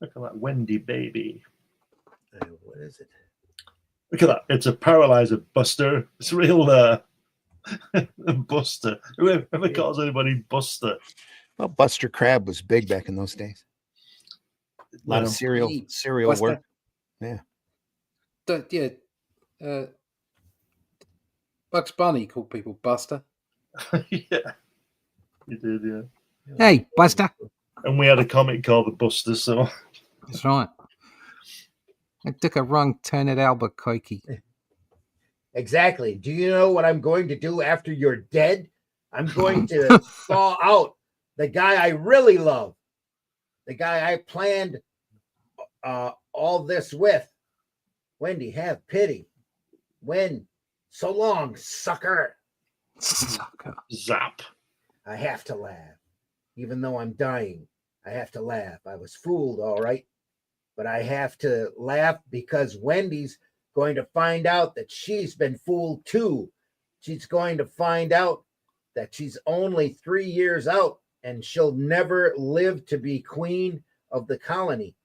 Look at that Wendy baby. What is it? Look at that. It's a paralyzer buster. It's real Buster. Whoever calls anybody Buster. Well, Buster Crab was big back in those days. A lot of cereal work. Yeah. Bugs Bunny called people Buster. Yeah. You did, yeah. Hey, Buster. And we had a comic called The Buster, so. That's right. I took a wrong turn at Albuquerque. Exactly. Do you know what I'm going to do after you're dead? I'm going to thaw out the guy I really love, the guy I planned all this with. Wendy, have pity. When? So long, sucker. Sucker. Zap. I have to laugh. Even though I'm dying, I have to laugh. I was fooled, all right. But I have to laugh because Wendy's going to find out that she's been fooled too. She's going to find out that she's only 3 years out and she'll never live to be queen of the colony.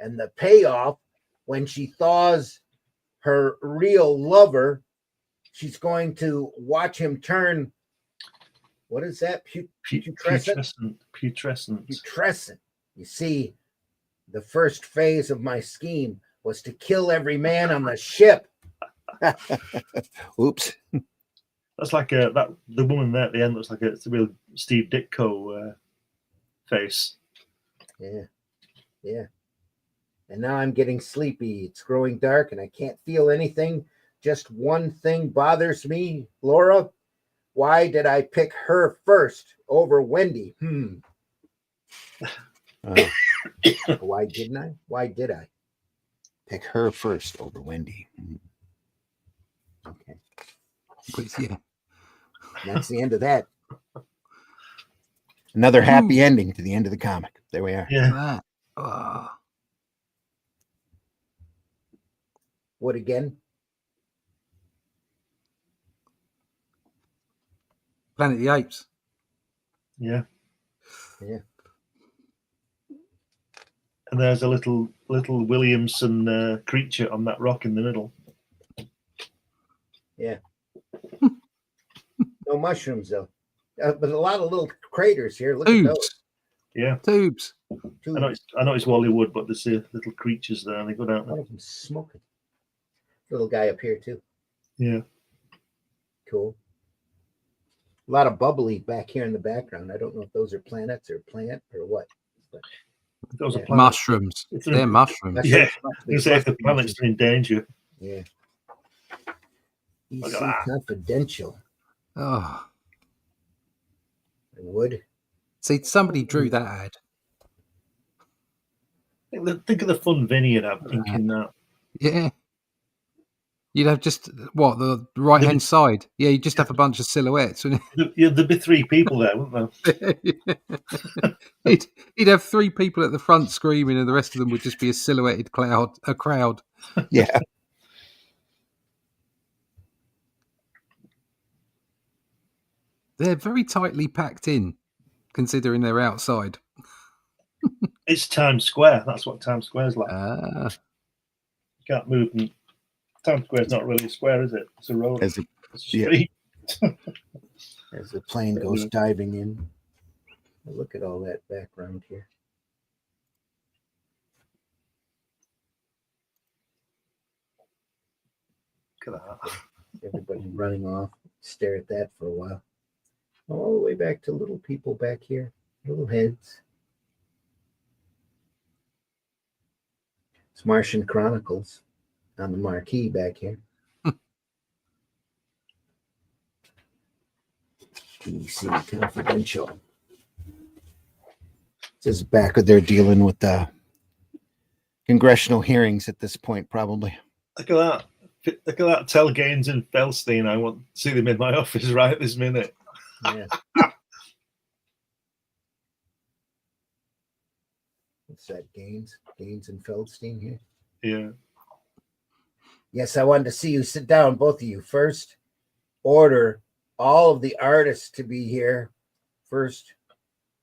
And the payoff, when she thaws her real lover, she's going to watch him turn. What is that? Putrescent. Putrescent. You see, the first phase of my scheme was to kill every man on the ship. Oops. That's like the woman there at the end looks like it's a real Steve Ditko face. Yeah. And now I'm getting sleepy. It's growing dark and I can't feel anything. Just one thing bothers me, Laura. Why did I pick her first over Wendy? Why didn't I? Why did I pick her first over Wendy? Okay. Yeah. That's the end of that. Another happy ending to the end of the comic. There we are. Yeah. What again? Planet of the Apes. Yeah. Yeah. And there's a little Williamson creature on that rock in the middle. Yeah. No mushrooms though, but a lot of little craters here. Look at those. Yeah. Tubes. I know it's Wally Wood, but there's little creatures there, and they go down. One of them smoking. Little guy up here too. Yeah. Cool. A lot of bubbly back here in the background. I don't know if those are planets or plant or what. But those are mushrooms. They're mushrooms. Yeah. You say if the planets are in danger. Yeah. EC Confidential. Oh. Wood. See, somebody drew that ad. Think of the fun Vinny would have inking that. Yeah. You'd have just the right hand side. Yeah, you just have a bunch of silhouettes. Yeah, there'd be 3 people there, wouldn't there? he'd have 3 people at the front screaming, and the rest of them would just be a silhouetted crowd. Yeah. They're very tightly packed in, considering they're outside. It's Times Square. That's what Times Square's like. You can't move. Times Square's not really a square, is it? It's a road. It's a street. As the plane goes diving in. Look at all that background here. Look at that. Everybody running off. Stare at that for a while. All the way back to little people back here. Little heads. It's Martian Chronicles on the marquee back here. DC Confidential. This is back when they're dealing with the congressional hearings at this point, probably. Look at that. Look at that. Tell Gaines and Feldstein I want to see them in my office right this minute. Yeah. What's that, Gaines and Feldstein here? Yeah. Yes, I wanted to see you sit down, both of you. First, order all of the artists to be here. First,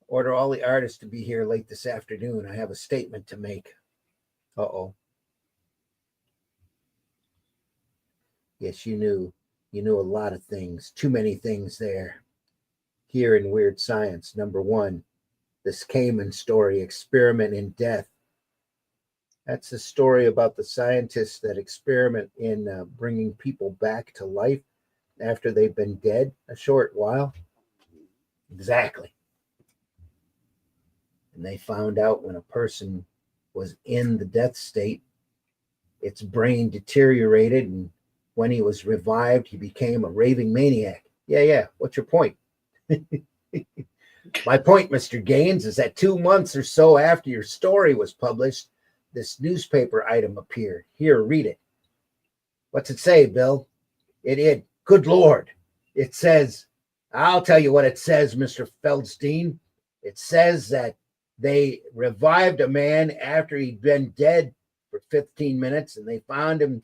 order all the artists to be here late this afternoon. I have a statement to make. Uh-oh. Yes, you knew a lot of things. Too many things there. Here in Weird Science, number one, this Kamen story, Experiment in Death. That's a story about the scientists that experiment in bringing people back to life after they've been dead a short while. Exactly. And they found out when a person was in the death state, its brain deteriorated, and when he was revived, he became a raving maniac. Yeah. What's your point? My point, Mr. Gaines, is that 2 months or so after your story was published, this newspaper item appeared. Here, read it. What's it say, Bill? Good Lord. It says, I'll tell you what it says, Mr. Feldstein. It says that they revived a man after he'd been dead for 15 minutes, and they found him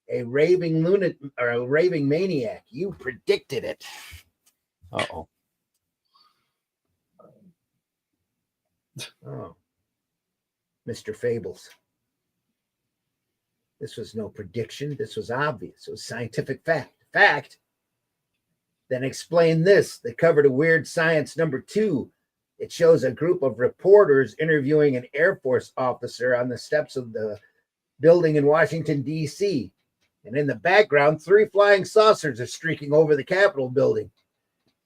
a raving lunatic or a raving maniac. You predicted it. Uh-oh. Oh. Mr. Fables. This was no prediction. This was obvious. It was scientific fact. Then explain this. They covered a Weird Science number 2. It shows a group of reporters interviewing an Air Force officer on the steps of the building in Washington, D.C. And in the background, 3 flying saucers are streaking over the Capitol building.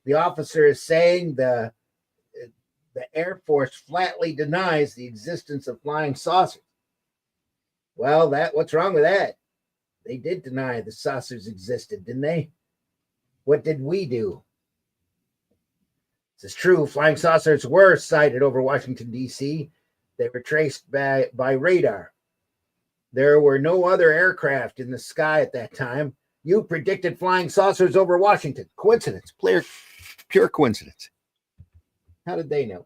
The officer is saying the Air Force flatly denies the existence of flying saucers. Well, what's wrong with that? They did deny the saucers existed, didn't they? What did we do? This is true. Flying saucers were sighted over Washington, D.C. They were traced by radar. There were no other aircraft in the sky at that time. You predicted flying saucers over Washington. Coincidence. Pure coincidence. How did they know?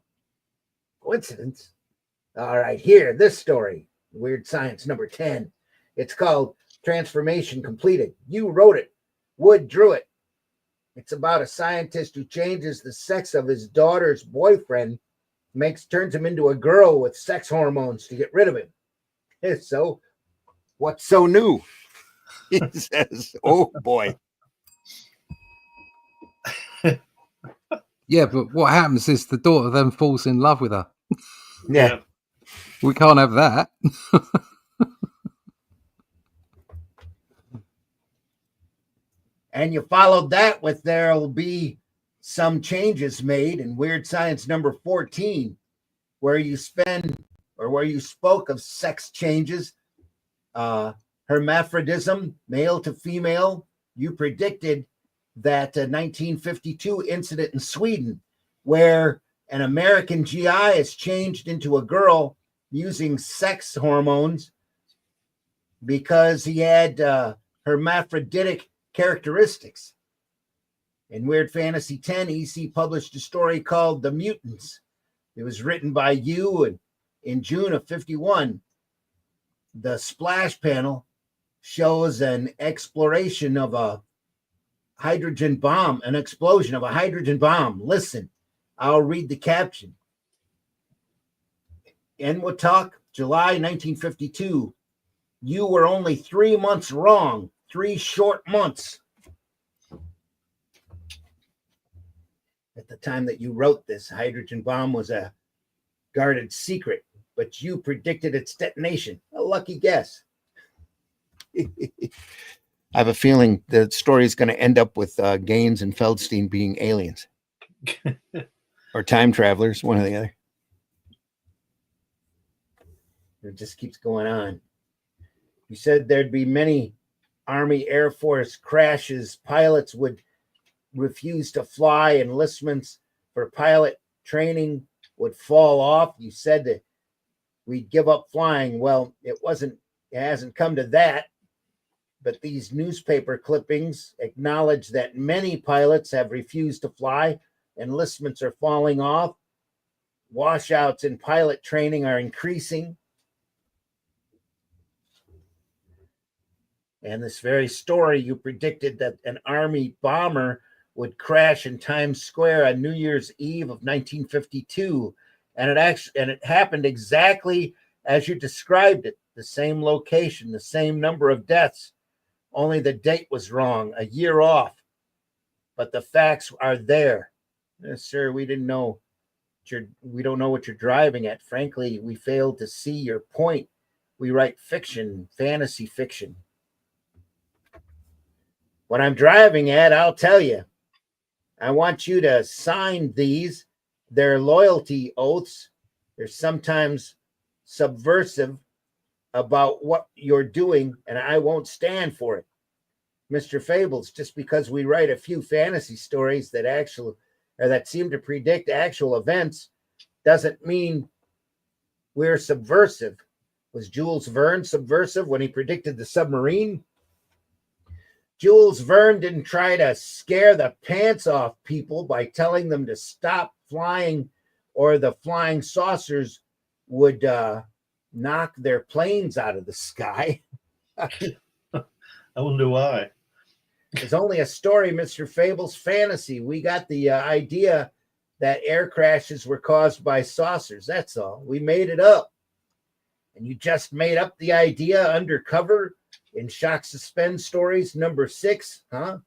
Coincidence? All right, here, this story. Weird Science number 10. It's called Transformation Completed. You wrote it. Wood drew it. It's about a scientist who changes the sex of his daughter's boyfriend, turns him into a girl with sex hormones to get rid of him. So, what's so new? He says, oh boy. Yeah, but what happens is the daughter then falls in love with her. Yeah. We can't have that. And you followed that with there'll be some changes made in Weird Science number 14, where you spoke of sex changes, hermaphrodism, male to female. You predicted that 1952 incident in Sweden, where an American GI is changed into a girl using sex hormones because he had hermaphroditic characteristics. In Weird Fantasy 10, EC published a story called The Mutants. It was written by you, and in June of 51, the splash panel shows an exploration of a hydrogen bomb, an explosion of a hydrogen bomb. Listen, I'll read the caption. Enwatuk, July 1952. You were only 3 months wrong. 3 short months. At the time that you wrote this, hydrogen bomb was a guarded secret, but you predicted its detonation. A lucky guess. I have a feeling the story is going to end up with Gaines and Feldstein being aliens or time travelers, one or the other. It just keeps going on. You said there'd be many Army Air Force crashes. Pilots would refused to fly, enlistments for pilot training would fall off. You said that we'd give up flying. Well, it hasn't come to that. But these newspaper clippings acknowledge that many pilots have refused to fly. Enlistments are falling off. Washouts in pilot training are increasing. And this very story, you predicted that an Army bomber would crash in Times Square on New Year's Eve of 1952. And it happened exactly as you described it. The same location, the same number of deaths. Only the date was wrong, a year off. But the facts are there. Yes, sir, we don't know what you're driving at. Frankly, we failed to see your point. We write fiction, fantasy fiction. What I'm driving at, I'll tell you. I want you to sign these. They're loyalty oaths. They're sometimes subversive about what you're doing, and I won't stand for it. Mr. Fables, just because we write a few fantasy stories that seem to predict actual events doesn't mean we're subversive. Was Jules Verne subversive when he predicted the submarine? Jules Verne didn't try to scare the pants off people by telling them to stop flying or the flying saucers would knock their planes out of the sky. I wonder why. It's only a story, Mr. Fables, fantasy. We got the idea that air crashes were caused by saucers. That's all. We made it up. And you just made up the idea undercover in Shock Suspense Stories number 6, huh?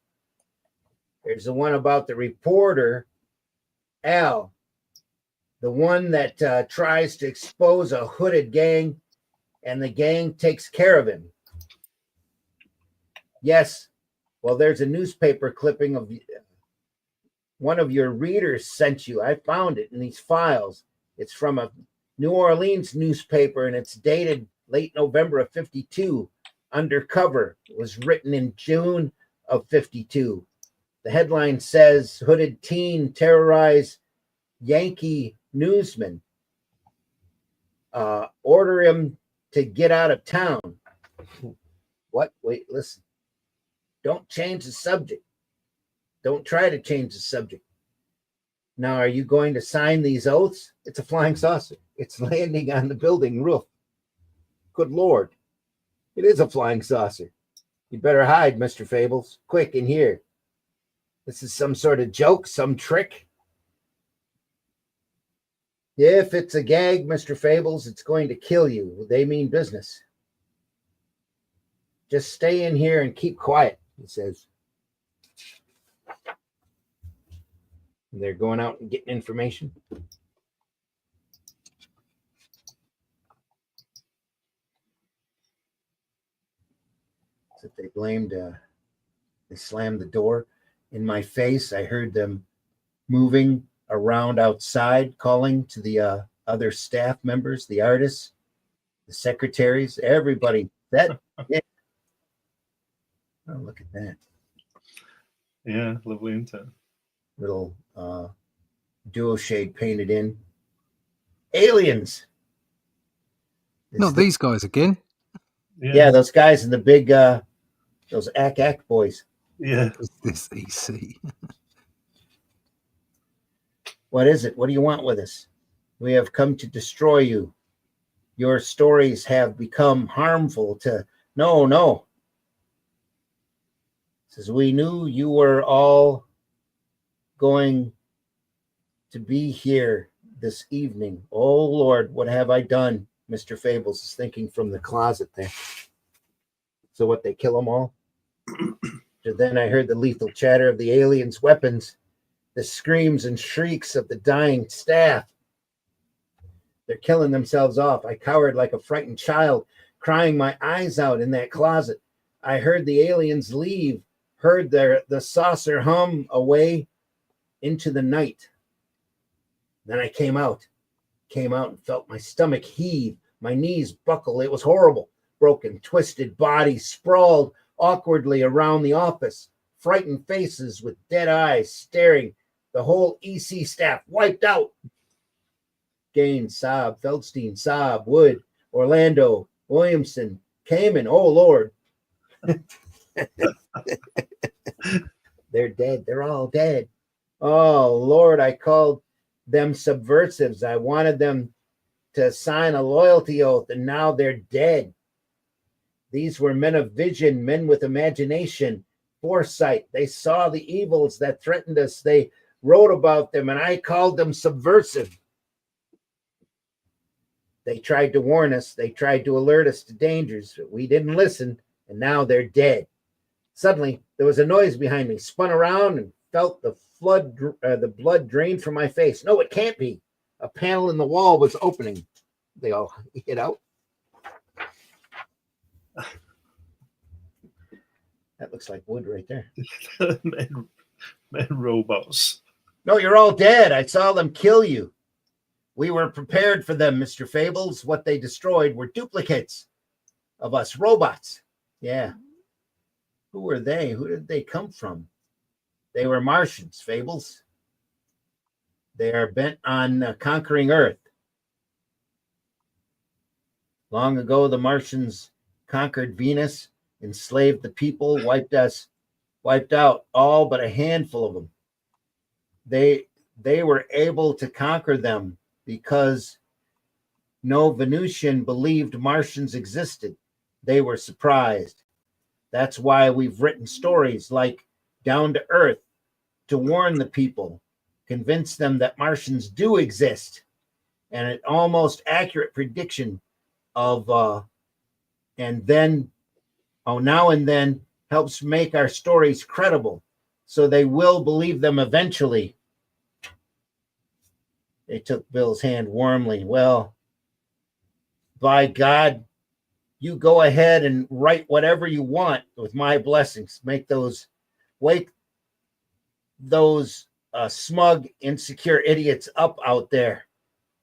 There's the one about the reporter, Al. The one that tries to expose a hooded gang, and the gang takes care of him. Yes. Well, there's a newspaper clipping of one of your readers sent you. I found it in these files. It's from a New Orleans newspaper, and it's dated late November of 52. Undercover. It was written in June of 52. The headline says, "Hooded teen terrorize Yankee newsman. Order him to get out of town." What? Wait, listen. Don't change the subject. Don't try to change the subject. Now, are you going to sign these oaths? It's a flying saucer. It's landing on the building roof. Good Lord. It is a flying saucer. You better hide, Mr. Fables. Quick, in here. This is some sort of joke, some trick. If it's a gag, Mr. Fables, it's going to kill you. They mean business. Just stay in here and keep quiet, he says. And they're going out and getting information. So they blamed, they slammed the door in my face. I heard them moving around outside, calling to the other staff members, the artists, the secretaries, everybody. That, yeah. Oh, look at that. Yeah, lovely, isn't it? Little duo shade painted in. Aliens. Not these guys again. Yeah, those guys in the big, those Ack boys. Yeah. This EC. What is it? What do you want with us? We have come to destroy you. Your stories have become harmful to... No. Says, we knew you were all going to be here this evening. Oh, Lord, what have I done? Mr. Fables is thinking from the closet there. So what, they kill them all? Then I heard the lethal chatter of the aliens' weapons, the screams and shrieks of the dying staff. They're killing themselves off. I cowered like a frightened child, crying my eyes out in that closet. I heard the aliens leave, heard the saucer hum away into the night. Then I came out and felt my stomach heave, my knees buckle. It was horrible. Broken, twisted bodies sprawled awkwardly around the office. frightened faces with dead eyes staring. The whole EC staff wiped out. Gaines, Saab, Feldstein, Saab, Wood, Orlando, Williamson, Kamen. Oh, Lord. They're dead. They're all dead. Oh, Lord, I called them subversives. I wanted them to sign a loyalty oath, and now they're dead. These were men of vision, men with imagination, foresight. They saw the evils that threatened us. They wrote about them, and I called them subversive. They tried to warn us. They tried to alert us to dangers, but we didn't listen, and now they're dead. Suddenly, there was a noise behind me. Spun around and felt the blood drain from my face. No, it can't be. A panel in the wall was opening. They all hid out. That looks like wood right there. men robots. No, you're all dead. I saw them kill you. We were prepared for them, Mr. Fables. What they destroyed were duplicates of us, robots. Yeah. Who were they? Who did they come from? They were Martians, Fables. They are bent on conquering Earth. Long ago, the Martians conquered Venus, enslaved the people, wiped out all but a handful of them. They were able to conquer them because no Venusian believed Martians existed. They were surprised. That's why we've written stories like Down to Earth to warn the people, convince them that Martians do exist, and an almost accurate prediction of now and then helps make our stories credible, so they will believe them eventually. They took Bill's hand warmly. Well, by God, you go ahead and write whatever you want with my blessings. Wake those smug, insecure idiots up out there.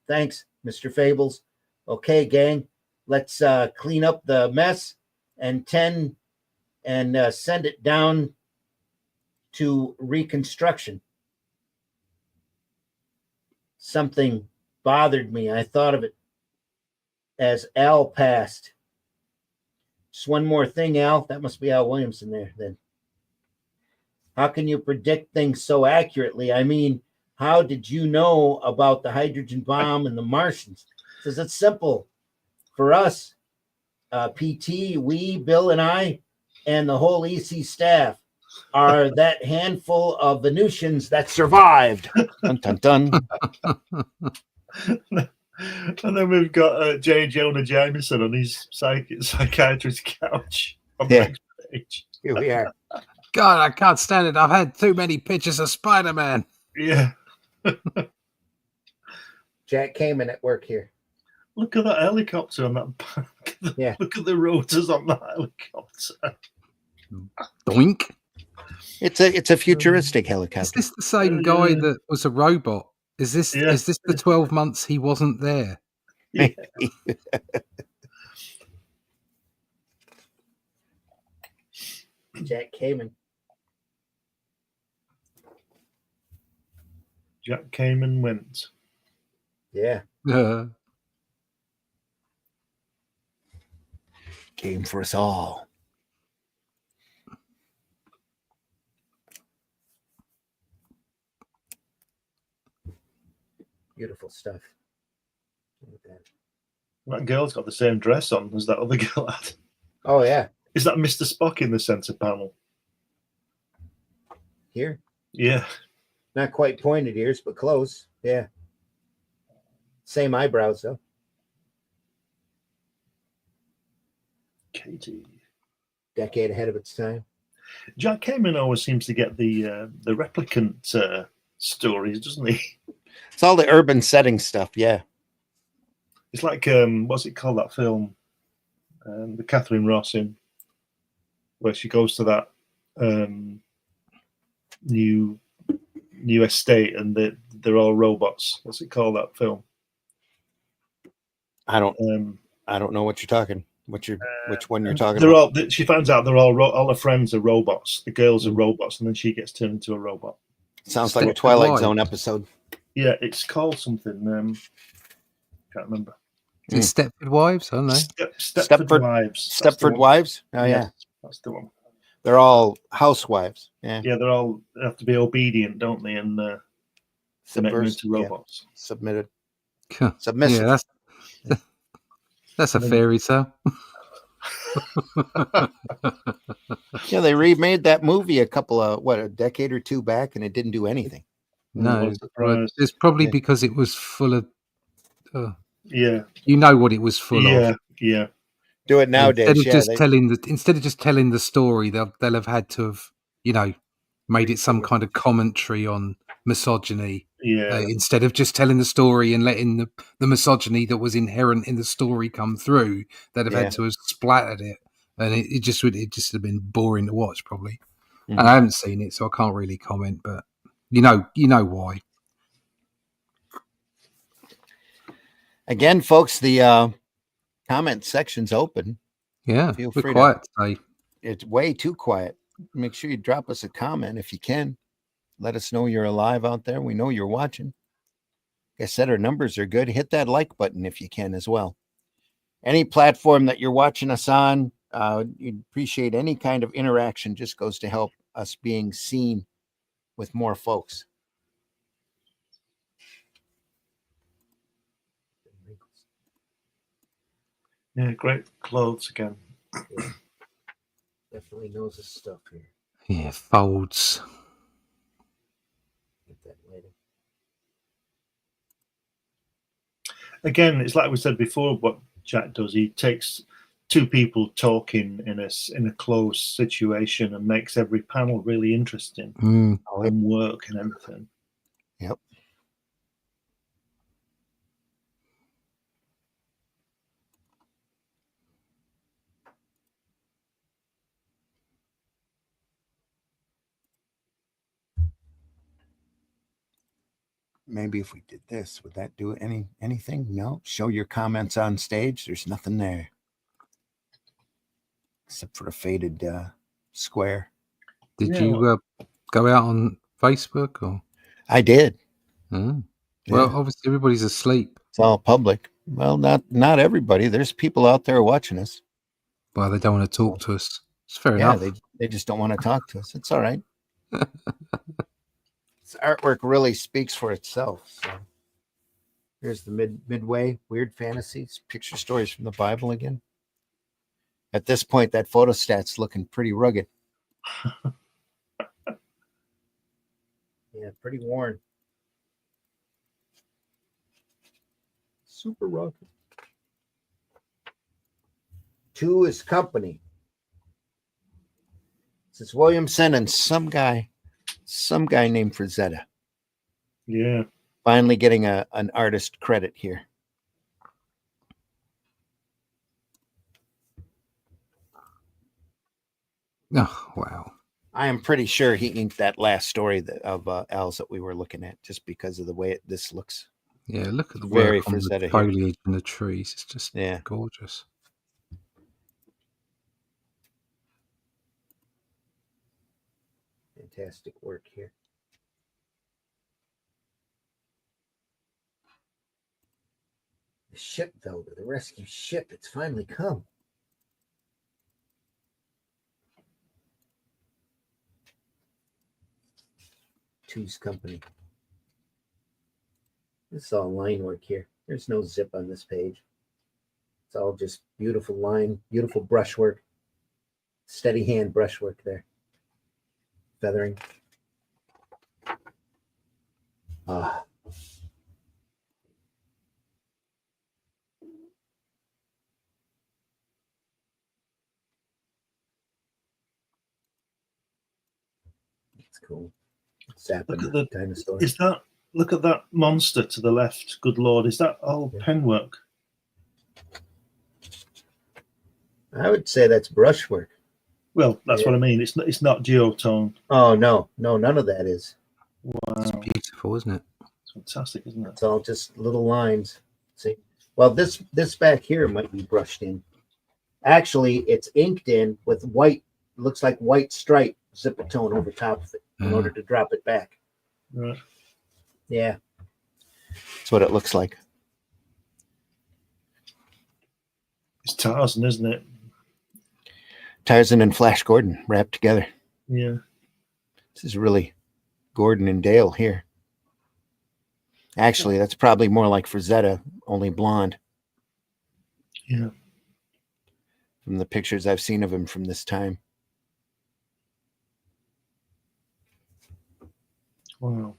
Thanks, Mr. Fables. Okay, gang, let's clean up the mess and send it down to reconstruction. Something bothered me. I thought of it as Al passed. Just one more thing, Al. That must be Al Williamson there then. How can you predict things so accurately? I mean, how did you know about the hydrogen bomb and the Martians? Because it's simple. For us, PT, we, Bill and I, and the whole EC staff are that handful of Venusians that survived. Dun, dun, dun. And then we've got J. Jonah Jameson on his psychiatrist couch on the next page. Here we are. God, I can't stand it. I've had too many pictures of Spider-Man. Yeah. Jack Kamen at work here. Look at that helicopter on that back. Yeah. Look at the rotors on that helicopter. Doink. It's a futuristic helicopter. Is this the same guy that was a robot? Is this the 12 months he wasn't there? Yeah. Jack Kamen. Jack Kamen went. Yeah. Came for us all. Beautiful stuff. That girl's got the same dress on as that other girl had. Oh, yeah. Is that Mr. Spock in the center panel? Here? Yeah. Not quite pointed ears, but close. Yeah. Same eyebrows, though. Katie. Decade ahead of its time. Jack Kamen always seems to get the replicant stories, doesn't he? It's all the urban setting stuff, yeah. It's like what's it called, that film? The Catherine Ross in, where she goes to that new estate and they're all robots. What's it called, that film? I don't know what you're talking. Which one you're talking they're about? all. She finds out they're all her friends are robots. The girls are robots, and then she gets turned into a robot. Sounds like a Twilight Zone episode. Yeah, it's called something. Can't remember. Is it Stepford Wives? I don't know. Stepford Wives. Stepford Wives? Oh, yeah. That's the one. They're all housewives. Yeah. Yeah, they have to be obedient, don't they? And they make them into robots. Yeah. Submitted. Submissive. Yeah, that's a fairy tale. Yeah, they remade that movie a decade or two back, and it didn't do anything. No, it's probably because it was full of. Yeah, you know what it was full of. Yeah. Do it nowadays. Instead of just telling the story, they'll have had to have made it some kind of commentary on misogyny. Yeah. Instead of just telling the story and letting the misogyny that was inherent in the story come through, they'd have had to have splattered it, and it just would have been boring to watch probably. Mm-hmm. And I haven't seen it, so I can't really comment. But you know why. Again, folks, the comment section's open. Yeah, feel we're free quiet today. It's way too quiet. Make sure you drop us a comment if you can. Let us know you're alive out there. We know you're watching. Like I said, our numbers are good. Hit that like button if you can as well. Any platform that you're watching us on, you'd appreciate any kind of interaction. Just goes to help us being seen with more folks. Yeah, great clothes again. Yeah. Definitely knows his stuff here. Yeah, folds. Get that later. Again, it's like we said before. What Jack does, he takes two people talking in a closed situation and makes every panel really interesting and work and everything. Yep. Maybe if we did this, would that do anything? No. Show your comments on stage. There's nothing there. Except for a faded square. Did you go out on Facebook or? I did. Oh. Well, obviously everybody's asleep. It's all public. Well, not everybody. There's people out there watching us. Well, they don't want to talk to us. It's fair enough. They just don't want to talk to us. It's all right. This artwork really speaks for itself. So here's the midway weird fantasies, picture stories from the Bible again. At this point, that photostat's looking pretty rugged. Yeah, pretty worn. Super rugged. 2 is company. This is Williamson and some guy named Frazetta. Yeah. Finally getting an artist credit here. Oh, wow. I am pretty sure he inked that last story of Al's that we were looking at just because of the way this looks. Yeah, look at the Very work on the Frazetta foliage and the trees. It's just gorgeous. Fantastic work here. The ship, though, the rescue ship, it's finally come. Two's company. This is all line work here. There's no zip on this page. It's all just beautiful line, beautiful brushwork. Steady hand brushwork there. Feathering. It's cool. Look at the dinosaur. Look at that monster to the left. Good Lord, is that all pen work? I would say that's brushwork. Well, that's what I mean. It's not geotone. Oh no, none of that is. Wow, it's beautiful, isn't it? It's fantastic, isn't it? It's all just little lines. See, well, this back here might be brushed in. Actually, it's inked in with white, looks like white stripe zipper tone over top of it in order to drop it back. Right. Yeah. That's what it looks like. It's Tarzan, isn't it? Tarzan and Flash Gordon wrapped together. Yeah. This is really Gordon and Dale here. Actually, that's probably more like Frazetta, only blonde. Yeah. From the pictures I've seen of him from this time. Wow.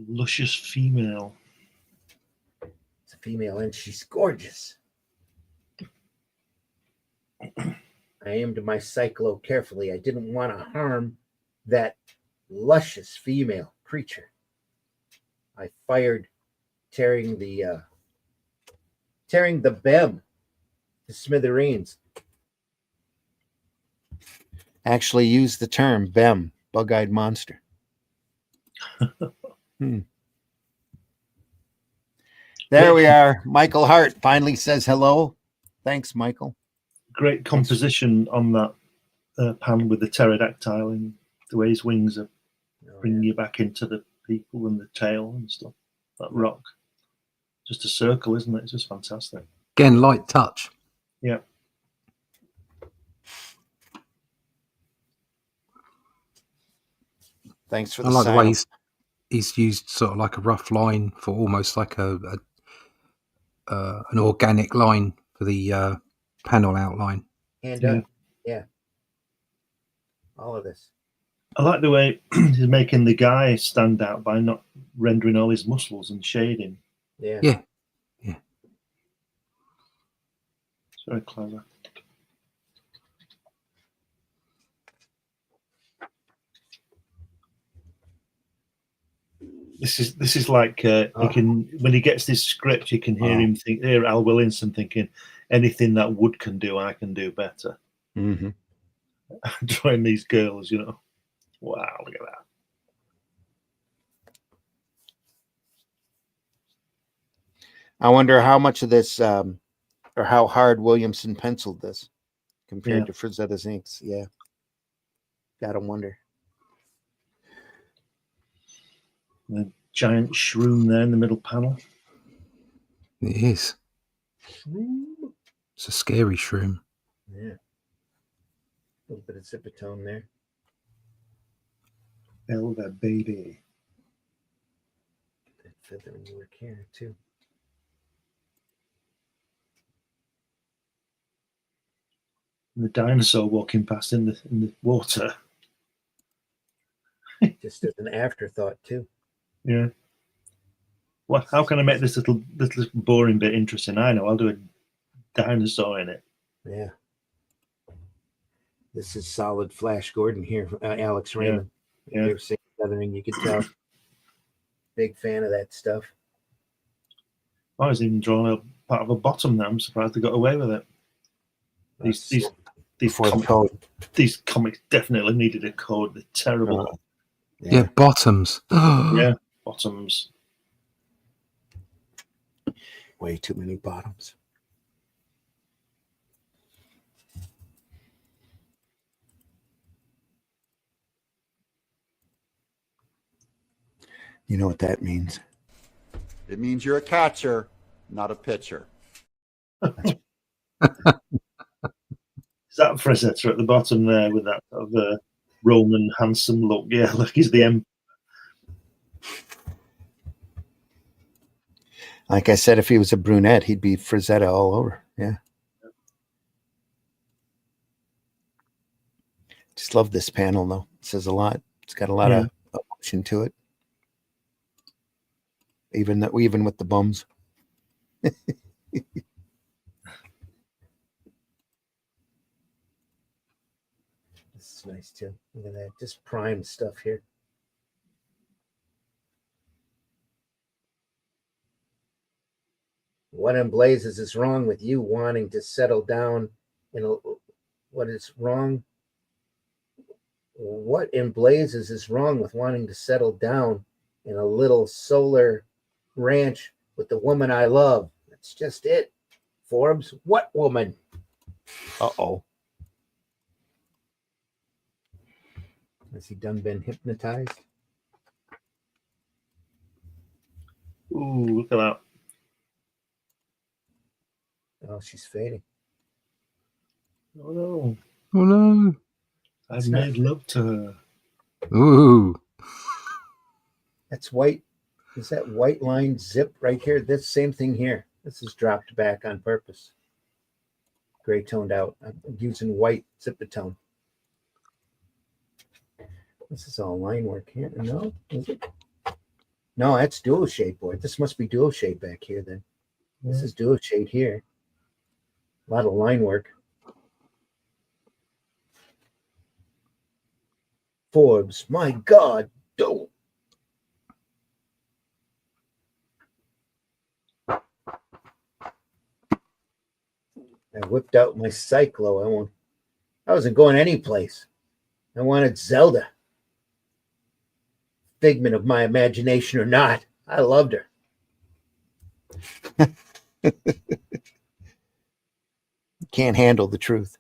Luscious female. It's a female and she's gorgeous. I aimed my cyclo carefully. I didn't want to harm that luscious female creature. I fired, tearing the BEM to smithereens. Actually used the term BEM, bug-eyed monster. There we are. Michael Hart finally says hello. Thanks, Michael. Great composition on that pan with the pterodactyl and the way his wings are bringing you back into the people and the tail and stuff. That rock. Just a circle, isn't it? It's just fantastic. Again, light touch. Yeah. Thanks for the I like the way silence. he's used sort of like a rough line for almost like an organic line for the panel outline. Hand up. Yeah. All of this. I like the way he's making the guy stand out by not rendering all his muscles and shading. Yeah. Yeah. It's very clever. This is like you can, when he gets this script, you can hear Al Williamson thinking, anything that Wood can do, I can do better. Mm-hmm. Drawing these girls, you know. Wow, look at that. I wonder how much of this, or how hard Williamson penciled this compared to Frazetta's inks. Yeah. Gotta wonder. The giant shroom there in the middle panel. It is. Shroom. It's a scary shroom. Yeah. A little bit of zipper tone there. Velvet baby. That feathering work here too. And the dinosaur walking past in the water. Just as an afterthought too. Yeah. Well, how can I make this little boring bit interesting? I know, I'll do a dinosaur in it. Yeah. This is solid Flash Gordon here, Alex Raymond. Yeah. You're seeing feathering, you can tell. Big fan of that stuff. I was even drawing a part of a bottom there. I'm surprised they got away with it. These comics definitely needed a code. They're terrible. Yeah, bottoms. Yeah, bottoms. Way too many bottoms. You know what that means? It means you're a catcher, not a pitcher. Is that Frazetta at the bottom there with that sort of Roman handsome look? Yeah, look, he's the emperor. Like I said, if he was a brunette, he'd be Frazetta all over. Yeah. Just love this panel, though. It says a lot. It's got a lot of emotion to it. Even with the bums. This is nice too. Look at that. Just prime stuff here. What in blazes is wrong with you wanting to settle down what is wrong? What in blazes is wrong with wanting to settle down in a little solar ranch with the woman I love? That's just it. Forbes. What woman? Uh-oh. Has he done been hypnotized? Ooh, look at that. Oh, she's fading. Oh no. Oh no. I've made love to her. Ooh. That's white. Is that white line zip right here? This same thing here. This is dropped back on purpose. Gray toned out. I'm using white zip-a-tone. This is all line work here. No, is it? No, that's dual shade, boy. This must be dual shade back here then. Yeah. This is dual shade here. A lot of line work. Forbes, my God, don't. I whipped out my Cyclo. I wasn't going any place. I wanted Zelda. Figment of my imagination or not, I loved her. Can't handle the truth.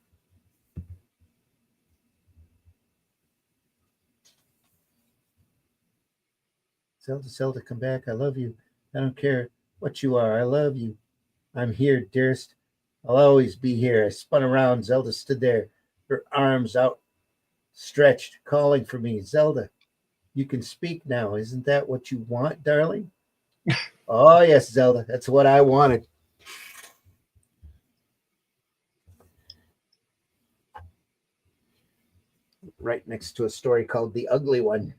Zelda, come back. I love you. I don't care what you are. I love you. I'm here, dearest. I'll always be here. I spun around. Zelda stood there, her arms outstretched, calling for me. Zelda, you can speak now. Isn't that what you want, darling? Oh, yes, Zelda. That's what I wanted. Right next to a story called The Ugly One.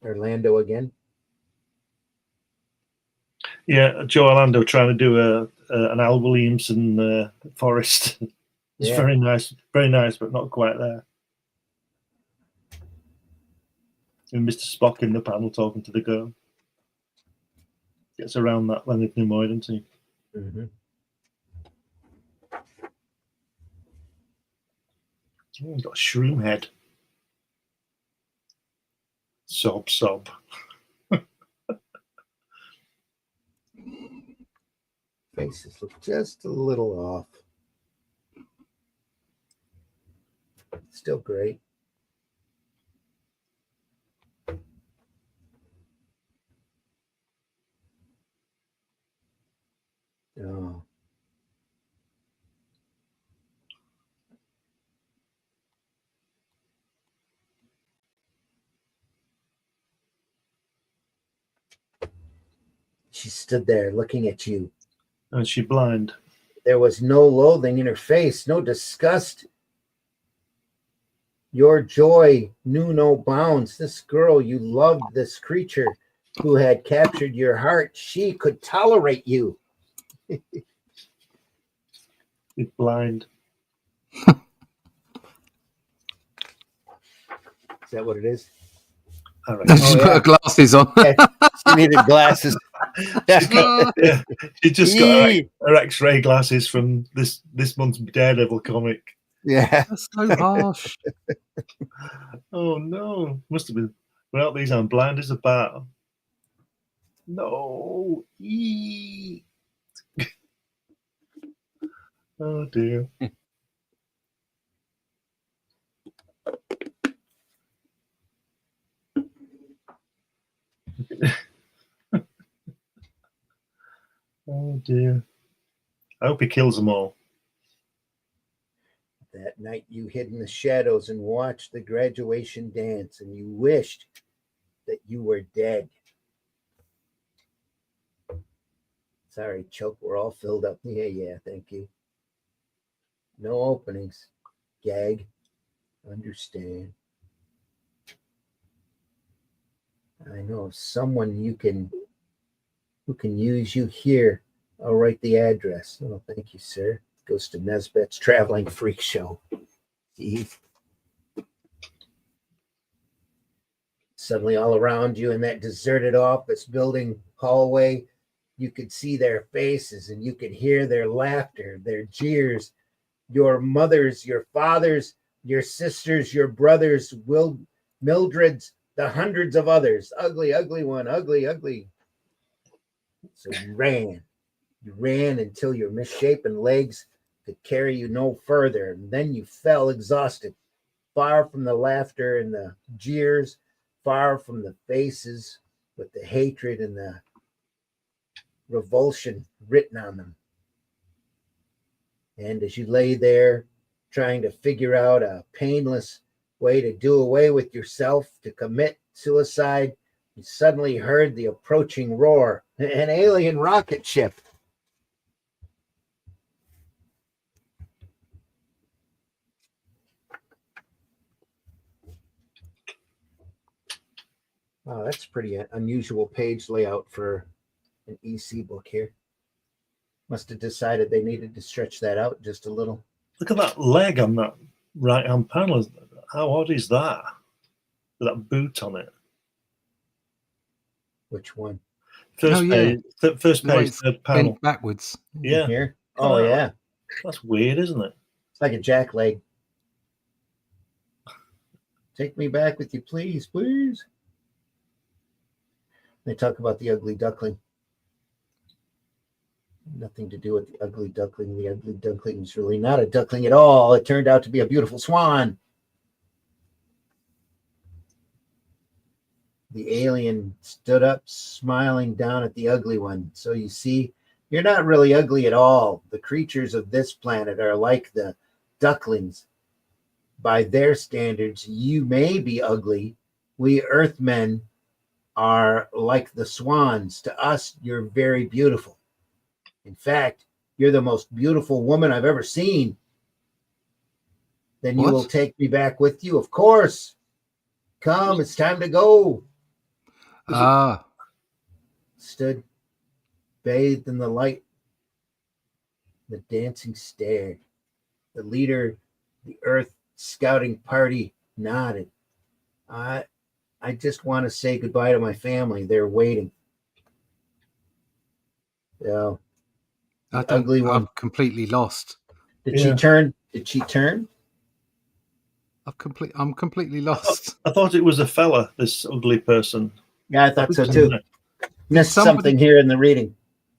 Orlando again. Yeah, Joe Orlando trying to do an Al Williamson forest. It's very nice, but not quite there. And Mr. Spock in the panel talking to the girl. Gets around that Leonard Nimoy, doesn't he? Mm-hmm. Oh, he's got a shroom head. Sob. Faces look just a little off. Still great. Oh. She stood there looking at you. And she blind. There was no loathing in her face, no disgust. Your joy knew no bounds. This girl, you loved this creature who had captured your heart. She could tolerate you. She's blind. Is that what it is? All right. She put her glasses on. Yeah, she needed glasses. Yeah, she just got her X-ray glasses from this month's Daredevil comic. Yeah, that's so harsh. Oh no, must have been. Well, these I'm blind as a bat. No. Oh dear. Oh dear. I hope he kills them all. That night you hid in the shadows and watched the graduation dance, and you wished that you were dead. Sorry, Choke, we're all filled up. Yeah, thank you. No openings. Gag. Understand. I know of someone who can use you here. I'll write the address. Oh, thank you, sir. Goes to Nesbitt's Traveling Freak Show. Steve. Suddenly all around you in that deserted office building hallway, you could see their faces and you could hear their laughter, their jeers. Your mothers, your fathers, your sisters, your brothers, Mildred's the hundreds of others. Ugly, ugly one, ugly, ugly. So you ran. You ran until your misshapen legs could carry you no further. And then you fell exhausted, far from the laughter and the jeers, far from the faces with the hatred and the revulsion written on them. And as you lay there trying to figure out a painless way to do away with yourself, to commit suicide, you suddenly heard the approaching roar. An alien rocket ship. Wow, that's pretty unusual page layout for an EC book here. Must have decided they needed to stretch that out just a little. Look at that leg on that right-hand panel. How odd is that? With that boot on it. Which one? First page, third panel. Bent backwards. Yeah. Here? Oh, yeah. That's weird, isn't it? It's like a jack leg. Take me back with you, please, please. They talk about the ugly duckling. Nothing to do with the ugly duckling. The ugly duckling is really not a duckling at all. It turned out to be a beautiful swan. The alien stood up, smiling down at the ugly one. So you see, you're not really ugly at all. The creatures of this planet are like the ducklings. By their standards, you may be ugly. We Earthmen are like the swans. To us, you're very beautiful. In fact, you're the most beautiful woman I've ever seen. Then you will take me back with you, of course. Come, it's time to go. Stood, bathed in the light. The dancing stared. The leader, the Earth scouting party, nodded. I just want to say goodbye to my family. They're waiting. So, ugly one. I'm completely lost. Did she turn? Did she turn? I'm completely lost. I thought it was a fella, this ugly person. Yeah, I thought so too. Missed something here in the reading.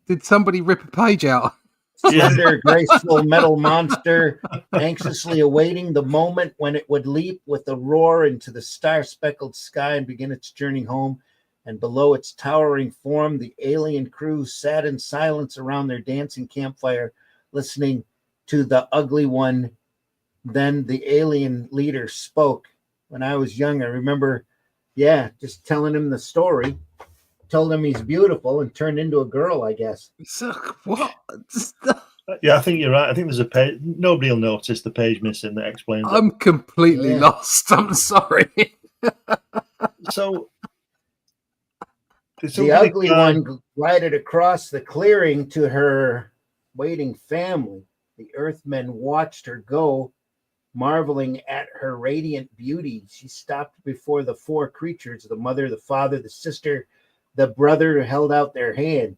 Did somebody rip a page out? Slender, graceful metal monster, anxiously awaiting the moment when it would leap with a roar into the star-speckled sky and begin its journey home. And below its towering form, the alien crew sat in silence around their dancing campfire, listening to the ugly one. Then the alien leader spoke. When I was young, I remember, just telling him the story. Told him he's beautiful and turned into a girl, I guess. So, what? Yeah, I think you're right. I think there's a page. Nobody will notice the page missing that explains it. I'm completely lost. I'm sorry. So, the ugly one glided across the clearing to her waiting family. The Earthmen watched her go, marveling at her radiant beauty. She stopped before the four creatures, the mother, the father, the sister, the brother held out their hand.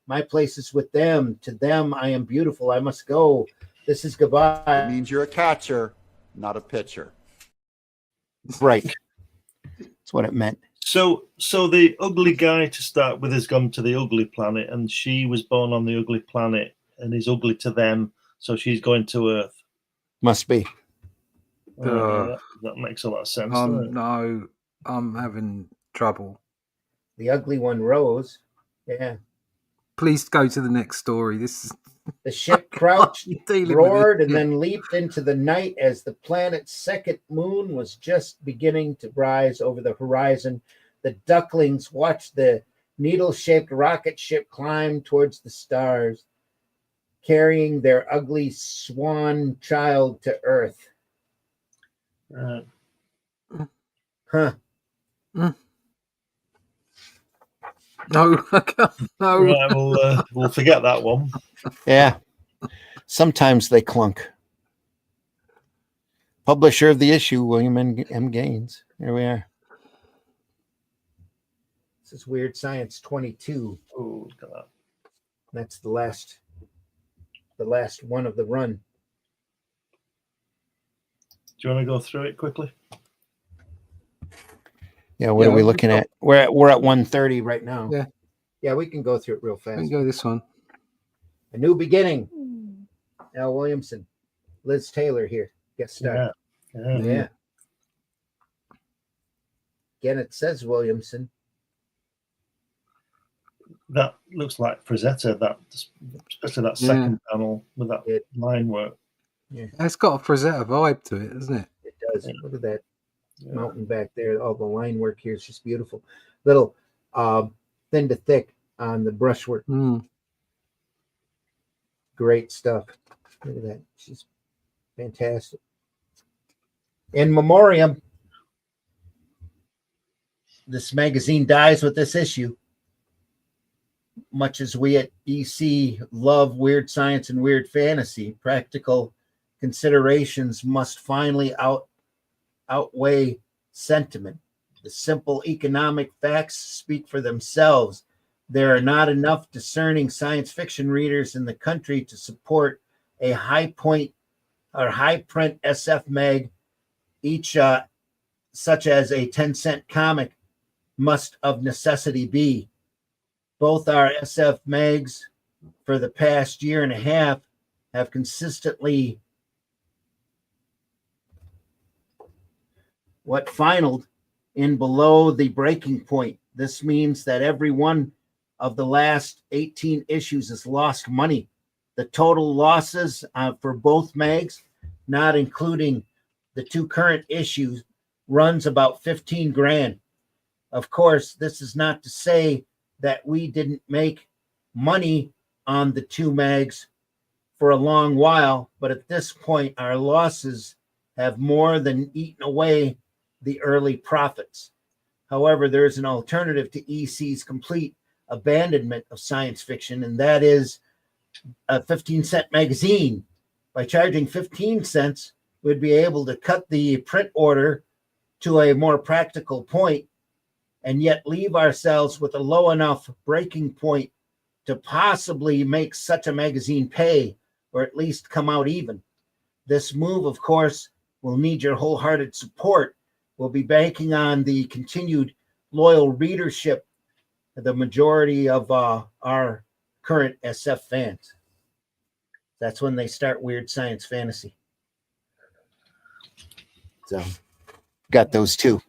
My place is with them. To them, I am beautiful. I must go. This is goodbye. It means you're a catcher, not a pitcher. Right. That's what it meant. So the ugly guy to start with has gone to the ugly planet, and she was born on the ugly planet and is ugly to them. So she's going to Earth. Must be. That makes a lot of sense. No, I'm having trouble. The ugly one rose. Yeah. Please go to the next story. The ship crouched, roared, and then leaped into the night as the planet's second moon was just beginning to rise over the horizon. The ducklings watched the needle-shaped rocket ship climb towards the stars, carrying their ugly swan child to Earth. Huh. No, no. Right, we'll forget that one. Yeah. Sometimes they clunk. Publisher of the issue, William M. Gaines. Here we are. This is Weird Science 22. Oh, look at that. That's the last one of the run. Do you want to go through it quickly? Yeah, what are we looking at? We're at 130 right now. Yeah. Yeah, we can go through it real We can fast. go this one. A New Beginning. Al Williamson. Liz Taylor here. Get started. Yeah. Again, it says Williamson. That looks like frazetta, especially that second panel with that line work. Yeah. It's got a frazetta vibe to it, doesn't it? It does. Yeah. Look at that mountain back there. All the line work here is just beautiful. Little thin to thick on the brushwork. Great stuff. Look at that. She's fantastic. In memoriam, this magazine dies with this issue. Much as we at EC love weird science and weird fantasy, practical considerations must finally outweigh sentiment. The simple economic facts speak for themselves. There are not enough discerning science fiction readers in the country to support a high print SF mag, each such as a 10-cent comic must of necessity be. Both our SF mags for the past year and a half have consistently finaled in below the breaking point. This means that every one of the last 18 issues has lost money. The total losses for both mags, not including the two current issues, runs about 15 grand. Of course, this is not to say that we didn't make money on the two mags for a long while, but at this point, our losses have more than eaten away the early profits. However, there is an alternative to EC's complete abandonment of science fiction, and that is a 15-cent magazine. By charging 15 cents, we'd be able to cut the print order to a more practical point and yet leave ourselves with a low enough breaking point to possibly make such a magazine pay, or at least come out even. This move, of course, will need your wholehearted support. We'll be banking on the continued loyal readership of the majority of our current SF fans. That's when they start weird science fantasy. So, got those two.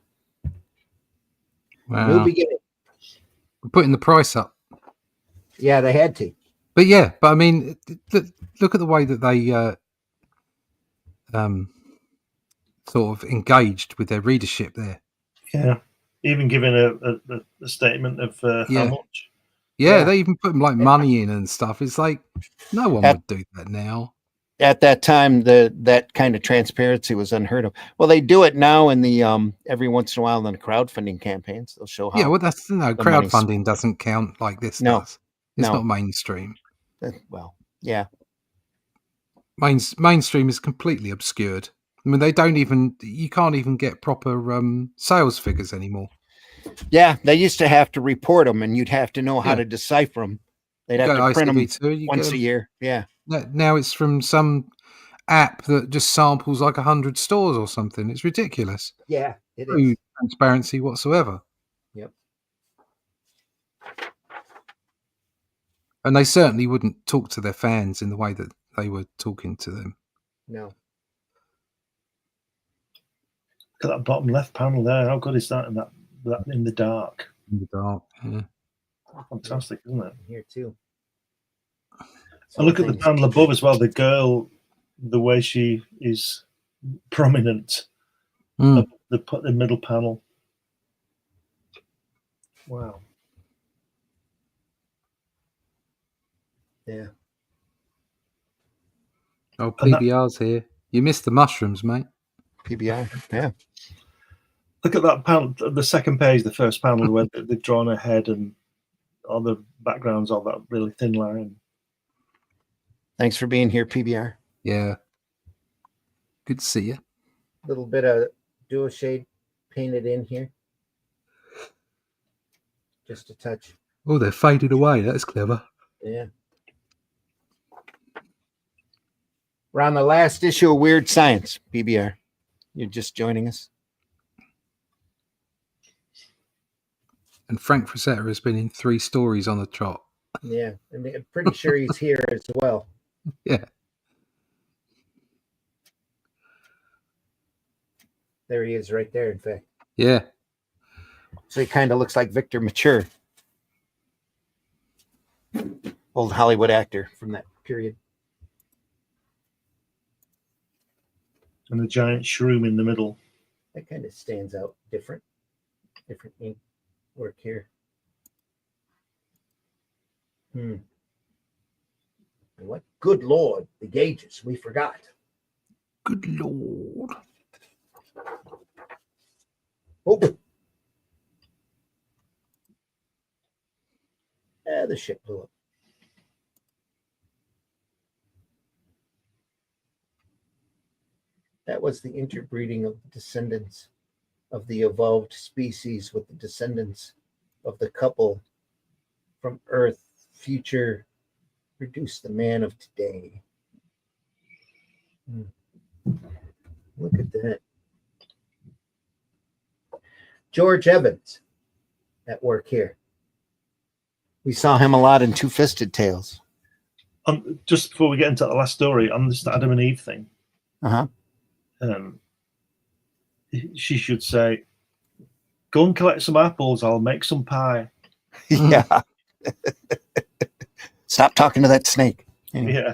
Wow. New Beginning. We're putting the price up. Yeah, they had to. But I mean, look at the way that they sort of engaged with their readership there. Yeah, even giving a statement of how much. Yeah, they even put like money in and stuff. It's like no one would do that now. At that time, that kind of transparency was unheard of. Well, they do it now in the every once in a while in the crowdfunding campaigns. They'll show how. Yeah, well, that's crowdfunding doesn't count like this does. It's not mainstream. Well, yeah. Mainstream is completely obscured. I mean, you can't even get proper sales figures anymore. Yeah, they used to have to report them, and you'd have to know how to decipher them. They'd have to print them once a year. Yeah. Now it's from some app that just samples like 100 stores or something. It's ridiculous. Yeah, it No is. transparency whatsoever. Yep. And they certainly wouldn't talk to their fans in the way that they were talking to them. No. Look at that bottom left panel there. How good is that? And that in the dark. In the dark, yeah. Fantastic, isn't it? Here too. And look at the panel above as well. The girl, the way she is prominent. The middle panel. Wow. Yeah. Oh, PBR's here. You missed the mushrooms, mate. PBR, yeah. Look at that panel, the second page, the first panel, where they've drawn a head and all the backgrounds, all that really thin line. Thanks for being here, PBR. Yeah. Good to see you. A little bit of dual shade painted in here. Just a touch. Oh, they're faded away. That's clever. Yeah. We're on the last issue of Weird Science, PBR. You're just joining us. And Frank Frazetta has been in 3 stories on the trot. Yeah, and I'm pretty sure he's here as well. Yeah. There he is right there, in fact. Yeah. So he kind of looks like Victor Mature, old Hollywood actor from that period. And the giant shroom in the middle. That kind of stands out different ink work here. And what? Good Lord, the gauges, we forgot. Good Lord. Oh. The ship blew up. That was the interbreeding of the descendants of the evolved species with the descendants of the couple from Earth, future, produce the man of today. Look at that. George Evans at work here. We saw him a lot in Two-Fisted Tales. Just before we get into the last story, on this Adam and Eve thing, she should say, "Go and collect some apples. I'll make some pie." Yeah. Stop talking to that snake. Anyway. Yeah.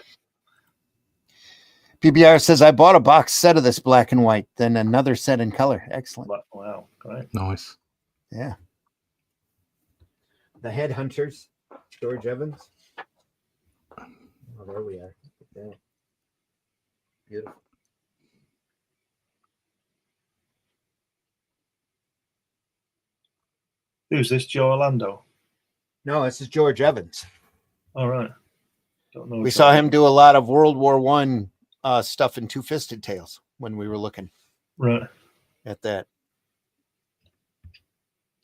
PBR says, I bought a box set of this black and white, then another set in color. Excellent. Wow. Great. Nice. Yeah. The Headhunters, George Evans. Oh, there we are. Look at that. Beautiful. Who's this? Joe Orlando? No, this is George Evans. All right. Don't know. We saw him do a lot of World War One stuff in Two-Fisted Tales when we were looking at that.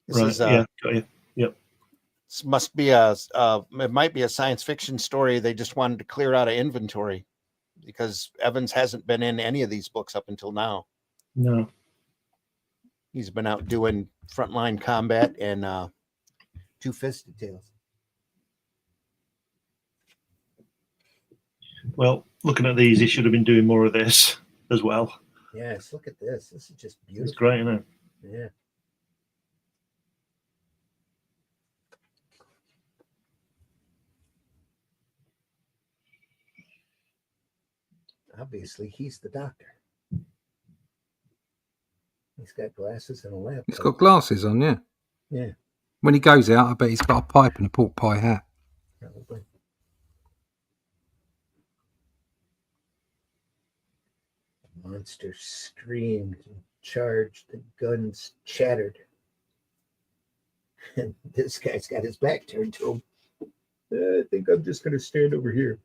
This is, yeah, got you. Yep. This must be it might be a science fiction story. They just wanted to clear out of inventory because Evans hasn't been in any of these books up until now. No. He's been out doing frontline combat and Two-Fisted Tales. Well, looking at these, he should have been doing more of this as well. Yes, look at this. This is just beautiful. It's great, isn't it? Yeah. Obviously, he's the doctor. He's got glasses and a laptop. He's got glasses on, yeah. Yeah. When he goes out, I bet he's got a pipe and a pork pie hat. Probably. The monster screamed and charged. The guns chattered. And this guy's got his back turned to him. I think I'm just going to stand over here.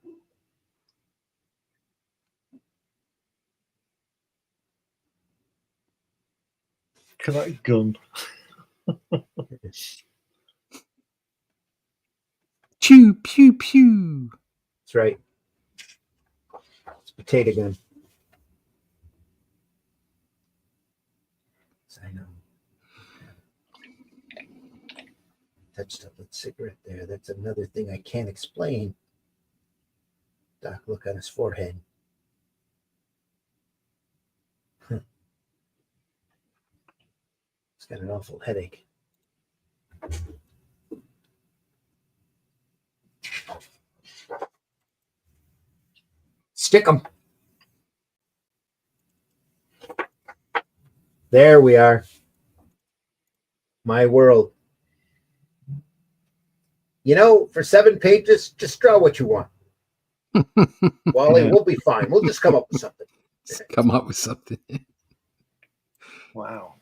Look at that gun. Pew, pew, pew. That's right. It's a potato gun. I know. Touched up with cigarette there. That's another thing I can't explain. Doc, look on his forehead. He's got an awful headache. Stick 'em. There we are. My world. You know, for 7 pages, just draw what you want. Wally, we'll be fine. We'll just come up with something. Come up with something. Wow.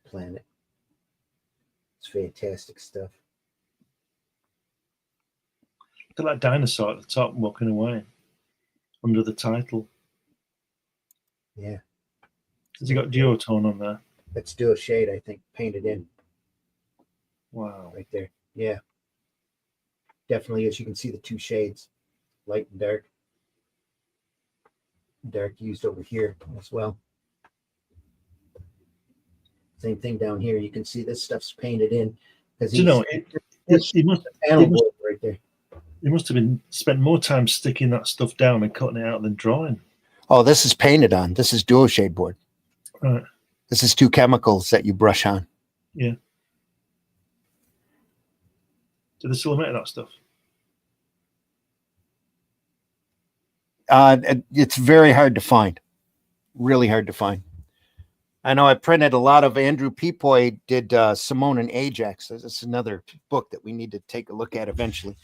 Planet. It's fantastic stuff. Look at that dinosaur at the top walking away under the title. Yeah. Has he got duotone on there? Let's do a shade, I think, painted in. Wow. Right there. Yeah. Definitely, as you can see, the 2 shades, light and dark. Dark used over here as well. Same thing down here. You can see this stuff's painted in because Do you know, he must right there. He must have been spent more time sticking that stuff down and cutting it out than drawing. Oh, this is painted on. This is dual shade board. Right. This is 2 chemicals that you brush on. Yeah. Do they still make that stuff? It's very hard to find. Really hard to find. I know I printed a lot of Andrew Peepoy did Simone and Ajax. This is another book that we need to take a look at eventually.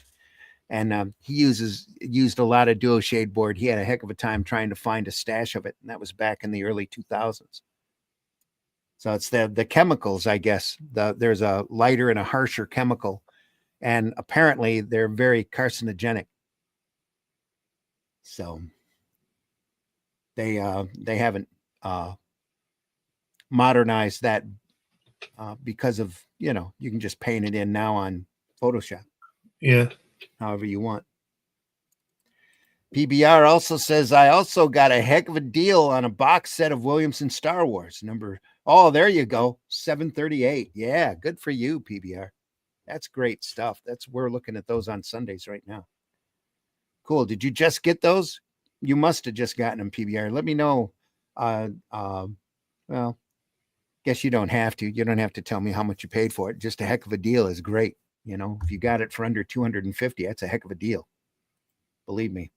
And he used a lot of dual shade board. He had a heck of a time trying to find a stash of it, and that was back in the early 2000s. So it's the chemicals, I guess. There's a lighter and a harsher chemical, and apparently they're very carcinogenic. So they haven't modernized that because of, you can just paint it in now on Photoshop. Yeah. However you want. PBR also says, I also got a heck of a deal on a box set of Williamson Star Wars Oh, there you go. 738. Yeah, good for you, PBR. That's great stuff. We're looking at those on Sundays right now. Cool. Did you just get those? You must have just gotten them, PBR. Let me know. Well, guess you don't have to. You don't have to tell me how much you paid for it. Just a heck of a deal is great. If you got it for under 250, that's a heck of a deal. Believe me.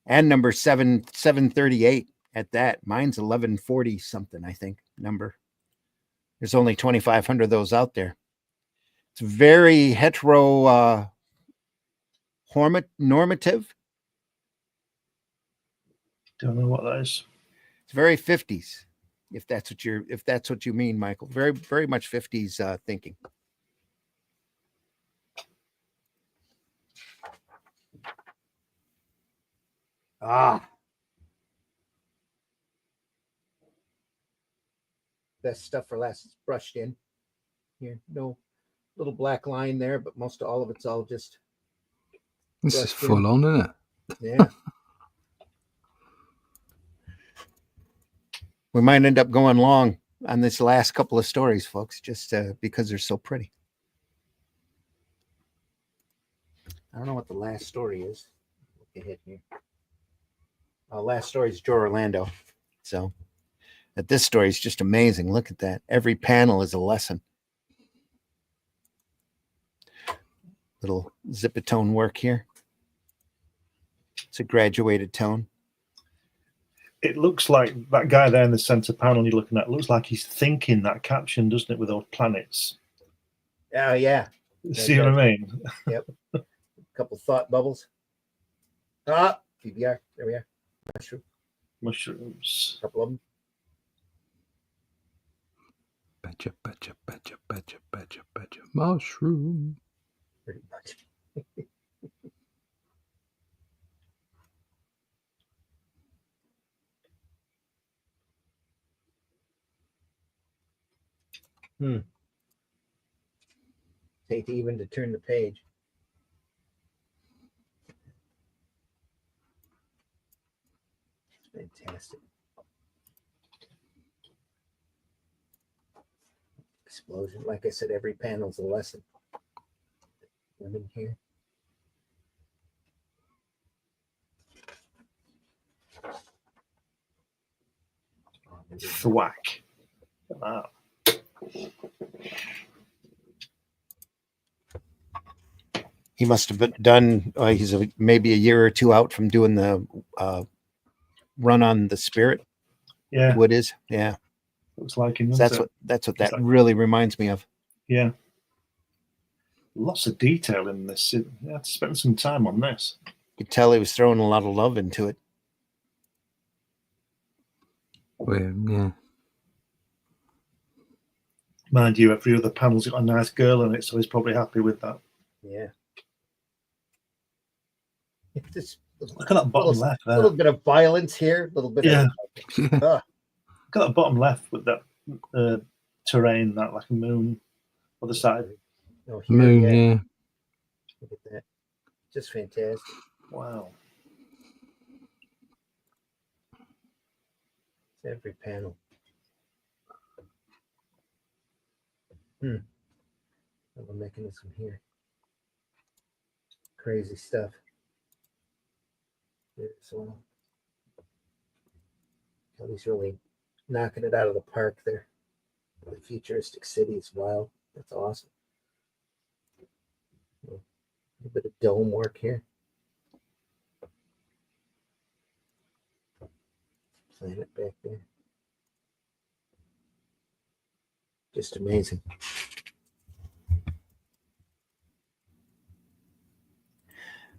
And number 738 at that. Mine's 1140 something, I think, number. There's only 2,500 of those out there. It's very normative. Don't know what that is. It's very 50s, if that's what you mean, Michael. Very, very much 50s thinking. Best stuff for last. It's brushed in here. No little black line there, but most of all of it's all just. This is full on, isn't it? Yeah. We might end up going long on this last couple of stories, folks, just because they're so pretty. I don't know what the last story is. Look ahead here. Last story is Joe Orlando. So this story is just amazing. Look at that. Every panel is a lesson. Little zipatone work here. It's a graduated tone. It looks like that guy there in the center panel you're looking at looks like he's thinking that caption, doesn't it, with those planets? Oh, yeah. See what I mean? Yep. A couple thought bubbles. PBR. There we are. Mushrooms. A couple of them. Betcha. Mushroom. Pretty much. Take even to turn the page. It's fantastic. Explosion. Like I said, every panel's a lesson. Women here. Thwack. Wow. He must have been done. He's maybe a year or two out from doing the run on the Spirit. Yeah. What is? Yeah. Looks like him. That's what that really reminds me of. Yeah. Lots of detail in this. You had to spend some time on this. You could tell he was throwing a lot of love into it. Well, yeah. Mind you, every other panel's got a nice girl in it, so he's probably happy with that. Yeah. Look at that bottom left there. A little bit of violence here. A little bit of Look at that bottom left with that terrain, that like a moon other side. here, Moon, yeah. Look at that. Just fantastic. Wow. It's every panel. Of a mechanism here. Crazy stuff. There's he's really knocking it out of the park there. The futuristic city is wild. That's awesome. A bit of dome work here. Planet back there. Just amazing.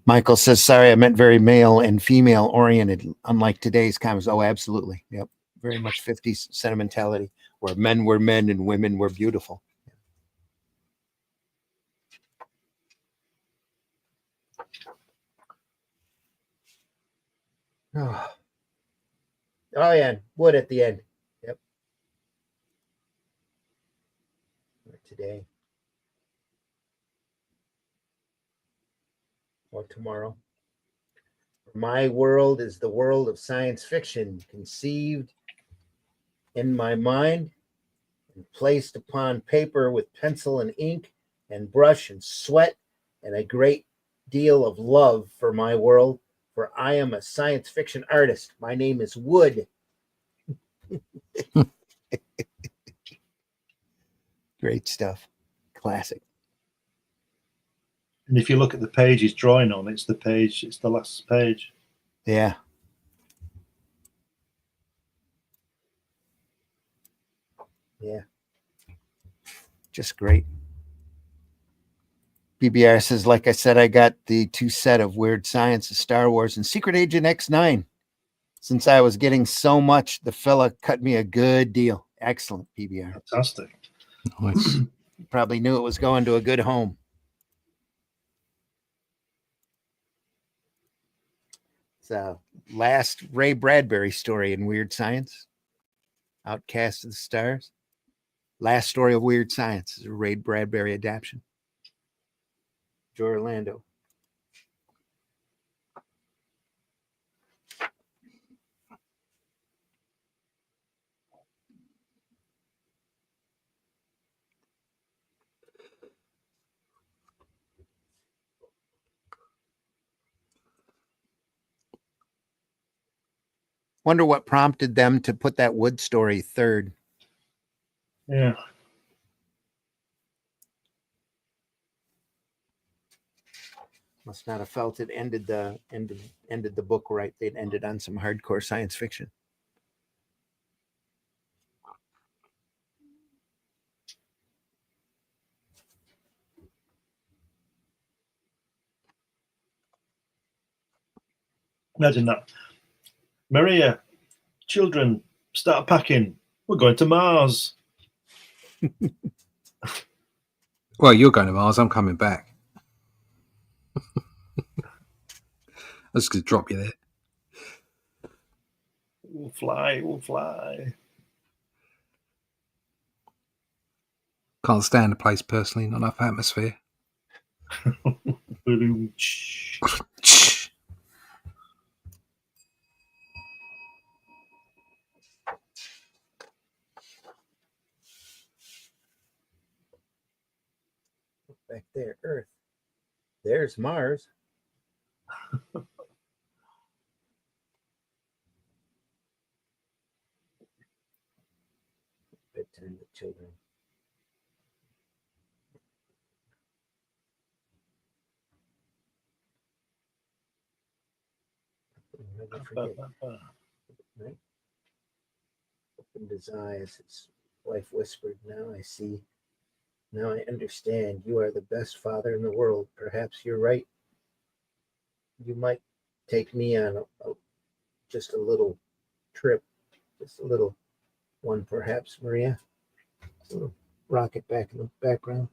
Michael says, sorry, I meant very male and female oriented, unlike today's comics. Oh, absolutely. Yep. Very much 50s sentimentality, where men were men and women were beautiful. Oh, yeah. Wood at the end. Yep. Today. Or tomorrow. My world is the world of science fiction, conceived in my mind and placed upon paper with pencil and ink and brush and sweat and a great deal of love for my world, for I am a science fiction artist. My name is Wood. Great stuff. Classic. And if you look at the page he's drawing on, it's the last page. Yeah. Yeah. Just great. BBR says, like I said, I got the 2 set of Weird Science of Star Wars and Secret Agent X9. Since I was getting so much, the fella cut me a good deal. Excellent, BBR. Fantastic. Nice. Probably knew it was going to a good home. It's the last Ray Bradbury story in Weird Science. Outcast of the Stars. Last story of Weird Science is a Ray Bradbury adaptation. Joe Orlando. Wonder what prompted them to put that Wood story third. Yeah. Must not have felt it ended the book right. They'd ended on some hardcore science fiction. Imagine that. Maria, children, start packing. We're going to Mars. Well, you're going to Mars. I'm coming back. I was going to drop you there. We'll fly. Can't stand the place personally. Not enough atmosphere. Back there, Earth. There's Mars. Bedtime with children. Never forget. Right? Opened his eyes. His wife whispered, "Now I see. Now I understand. You are the best father in the world. Perhaps you're right. You might take me on just a little trip. Just a little one, perhaps, Maria. A little rocket back in the background.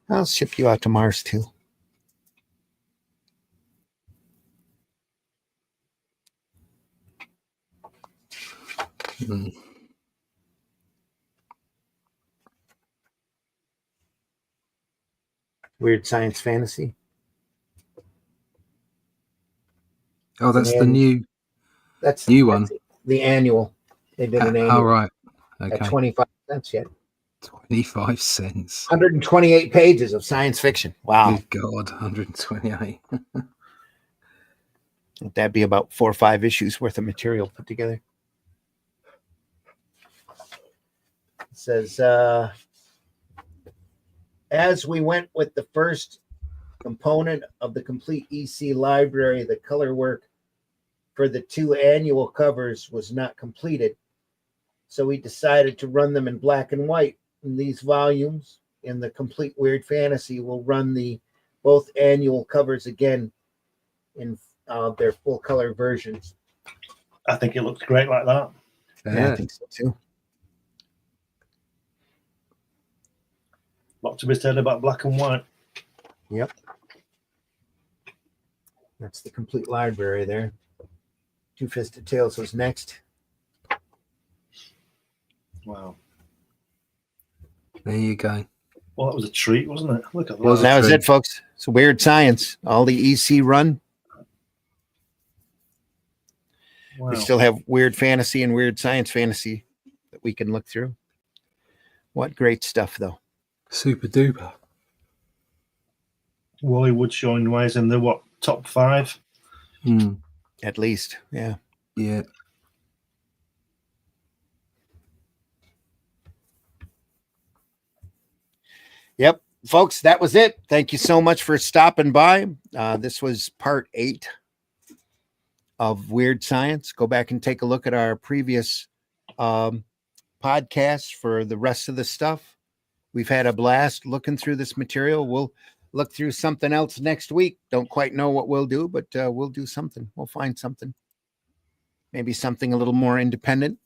I'll ship you out to Mars, too." Mm. Weird Science Fantasy. Oh, that's the new. That's one. The annual. They did an annual. Oh, right. At Okay. 25 cents yet. 25 cents. 128 pages of science fiction. Wow. Good God, 128. Would that be about 4 or 5 issues worth of material put together? It says, as we went with the first component of the complete EC library, the color work for the 2 annual covers was not completed. So we decided to run them in black and white. In these volumes, in the complete Weird Fantasy, will run the both annual covers again in their full color versions. I think it looks great like that. Yeah, I think so too. Lot to be said about black and white. Yep. That's the complete library there. Two-Fisted Tales was next. Wow. There you go. Well, that was a treat, wasn't it? Look at that. Was That was treat. it, folks. It's Weird Science. All the EC run. Wow. We still have Weird Fantasy and Weird Science Fantasy that we can look through. What great stuff, though. Super duper. Wally Wood showing ways in the what, top 5? At least, yeah. Yeah. Yep, folks, that was it. Thank you so much for stopping by. This was part 8 of Weird Science. Go back and take a look at our previous podcasts for the rest of the stuff. We've had a blast looking through this material. We'll look through something else next week. Don't quite know what we'll do, but we'll do something. We'll find something. Maybe something a little more independent.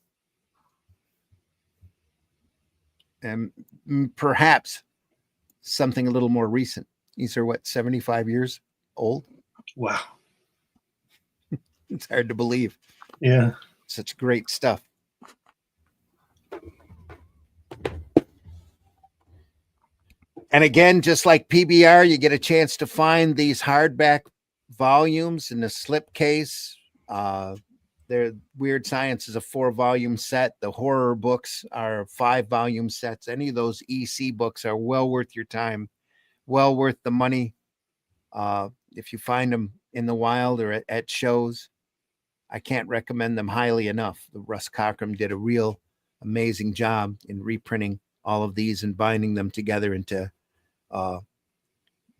And perhaps something a little more recent. These are what, 75 years old? Wow. It's hard to believe. Yeah. Such great stuff. And again, just like PBR, you get a chance to find these hardback volumes in the slipcase. Their Weird Science is a 4-volume set. The horror books are 5-volume sets. Any of those EC books are well worth your time, well worth the money. If you find them in the wild or at shows, I can't recommend them highly enough. The Russ Cockram did a real amazing job in reprinting all of these and binding them together into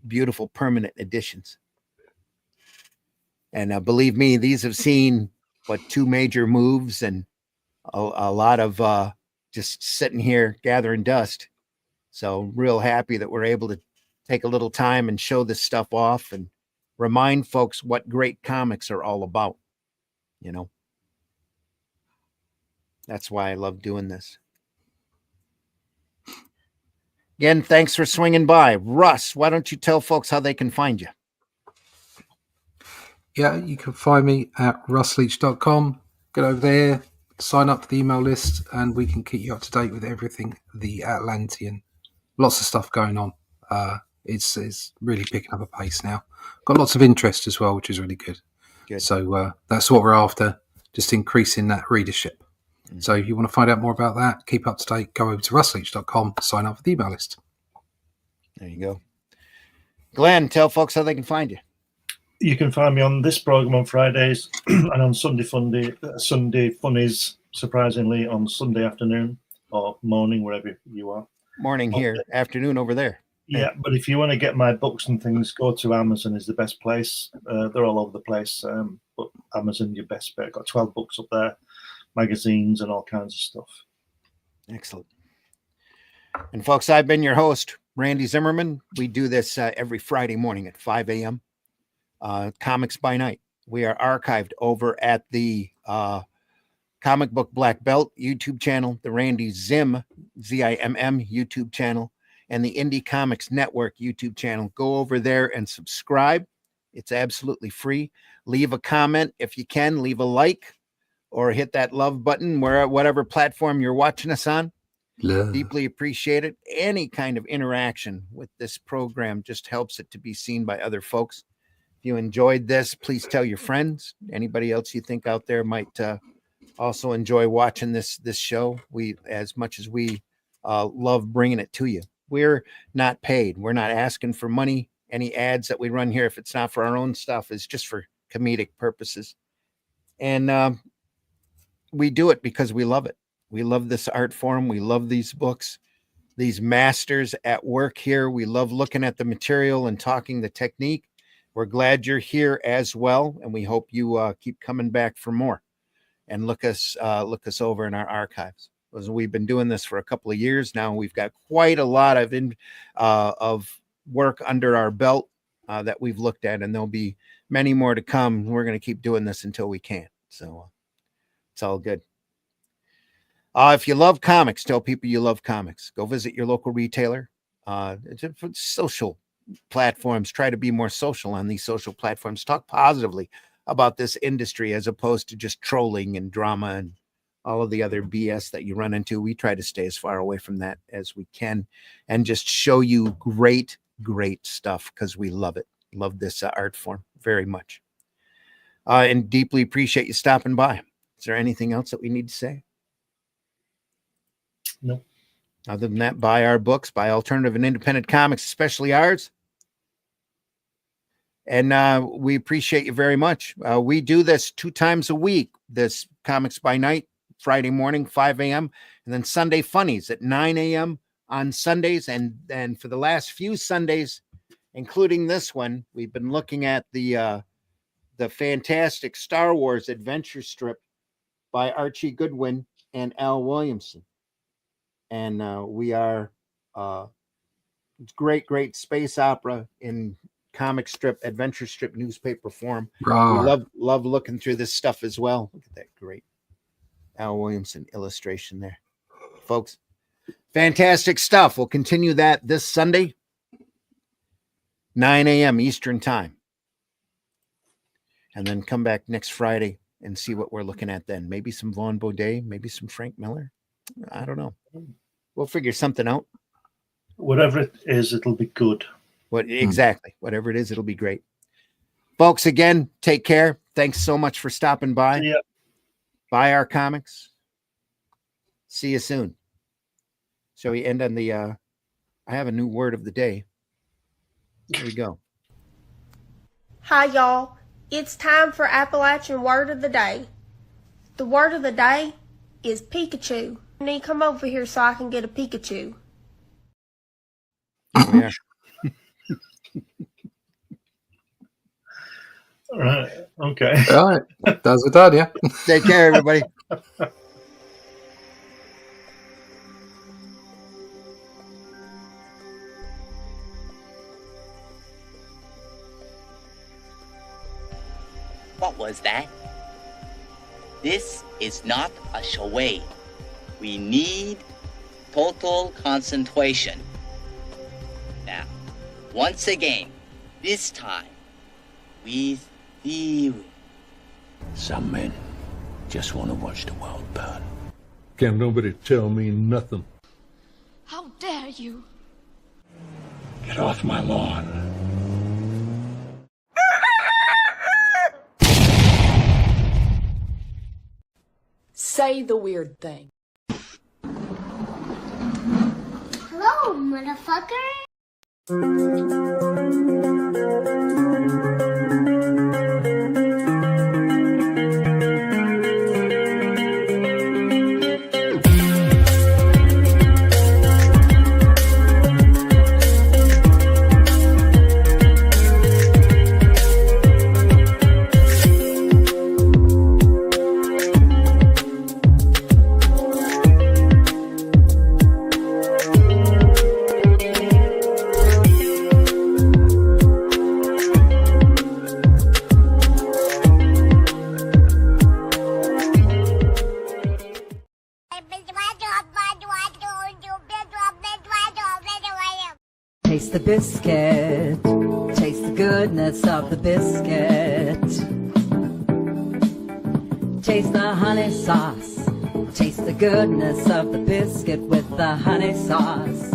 beautiful permanent editions. And believe me, these have seen 2 major moves and a lot of just sitting here gathering dust. So real happy that we're able to take a little time and show this stuff off and remind folks what great comics are all about. You know, that's why I love doing this. Again, thanks for swinging by. Russ, why don't you tell folks how they can find you? Yeah, you can find me at russleach.com. Get over there, sign up for the email list, and we can keep you up to date with everything the Atlantean. Lots of stuff going on. It's really picking up a pace now. Got lots of interest as well, which is really good. Good. So that's what we're after, just increasing that readership. Mm-hmm. So if you want to find out more about that, keep up to date, go over to russleach.com, sign up for the email list. There you go. Glenn, tell folks how they can find you. You can find me on this program on Fridays and on Sunday Funnies, surprisingly, on Sunday afternoon or morning, wherever you are. Morning here, afternoon over there. Yeah, but if you want to get my books and things, go to Amazon is the best place. They're all over the place, but Amazon, your best bet. Got 12 books up there, magazines and all kinds of stuff. Excellent. And folks, I've been your host, Randy Zimmerman. We do this every Friday morning at 5 a.m. Comics by Night. We are archived over at the Comic Book Black Belt YouTube channel, the Randy Zim, Z-I-M-M YouTube channel, and the Indie Comics Network YouTube channel. Go over there and subscribe. It's absolutely free. Leave a comment if you can. Leave a like or hit that love button whatever platform you're watching us on. Love. Deeply appreciate it. Any kind of interaction with this program just helps it to be seen by other folks. If you enjoyed this, please tell your friends. Anybody else you think out there might also enjoy watching this show. We, as much as we love bringing it to you. We're not paid. We're not asking for money. Any ads that we run here, if it's not for our own stuff, is just for comedic purposes. And we do it because we love it. We love this art form. We love these books, these masters at work here. We love looking at the material and talking the technique. We're glad you're here as well, and we hope you keep coming back for more and look us over in our archives. Because we've been doing this for a couple of years now. We've got quite a lot of work under our belt that we've looked at, and there'll be many more to come. We're going to keep doing this until we can. So it's all good. If you love comics, tell people you love comics. Go visit your local retailer. Social platforms, try to be more social on these social platforms. Talk positively about this industry as opposed to just trolling and drama and all of the other BS that you run into. We try to stay as far away from that as we can and just show you great stuff because we love it. Love this art form very much. And deeply appreciate you stopping by. Is there anything else that we need to say? No. Other than that, buy our books, buy alternative and independent comics, especially ours. And we appreciate you very much. We do this 2 times a week, this Comics by Night, Friday morning, 5 a.m., and then Sunday Funnies at 9 a.m. on Sundays. And then for the last few Sundays, including this one, we've been looking at the fantastic Star Wars adventure strip by Archie Goodwin and Al Williamson. And we are great space opera in comic strip, adventure strip, newspaper form. Right. We love looking through this stuff as well. Look at that great Al Williamson illustration there, folks. Fantastic stuff. We'll continue that this Sunday, 9 a.m. Eastern time. And then come back next Friday and see what we're looking at then. Maybe some Vaughn Baudet, maybe some Frank Miller. I don't know. We'll figure something out. Whatever it is, it'll be good. Exactly. Whatever it is, it'll be great. Folks, again, take care. Thanks so much for stopping by. Yeah. Buy our comics. See you soon. Shall we end on the I have a new word of the day. Here we go. Hi, y'all. It's time for Appalachian Word of the Day. The word of the day is Pikachu. You need to come over here so I can get a Pikachu. Oh, yeah. All right. Okay. All right. That's what done, yeah. Take care, everybody. What was that? This is not a charade. We need total concentration. Now, once again, this time, with theory. Some men just want to watch the world burn. Can't nobody tell me nothing. How dare you? Get off my lawn. Say the weird thing. Hello, motherfucker. Taste the biscuit, taste the goodness of the biscuit. Taste the honey sauce, taste the goodness of the biscuit with the honey sauce.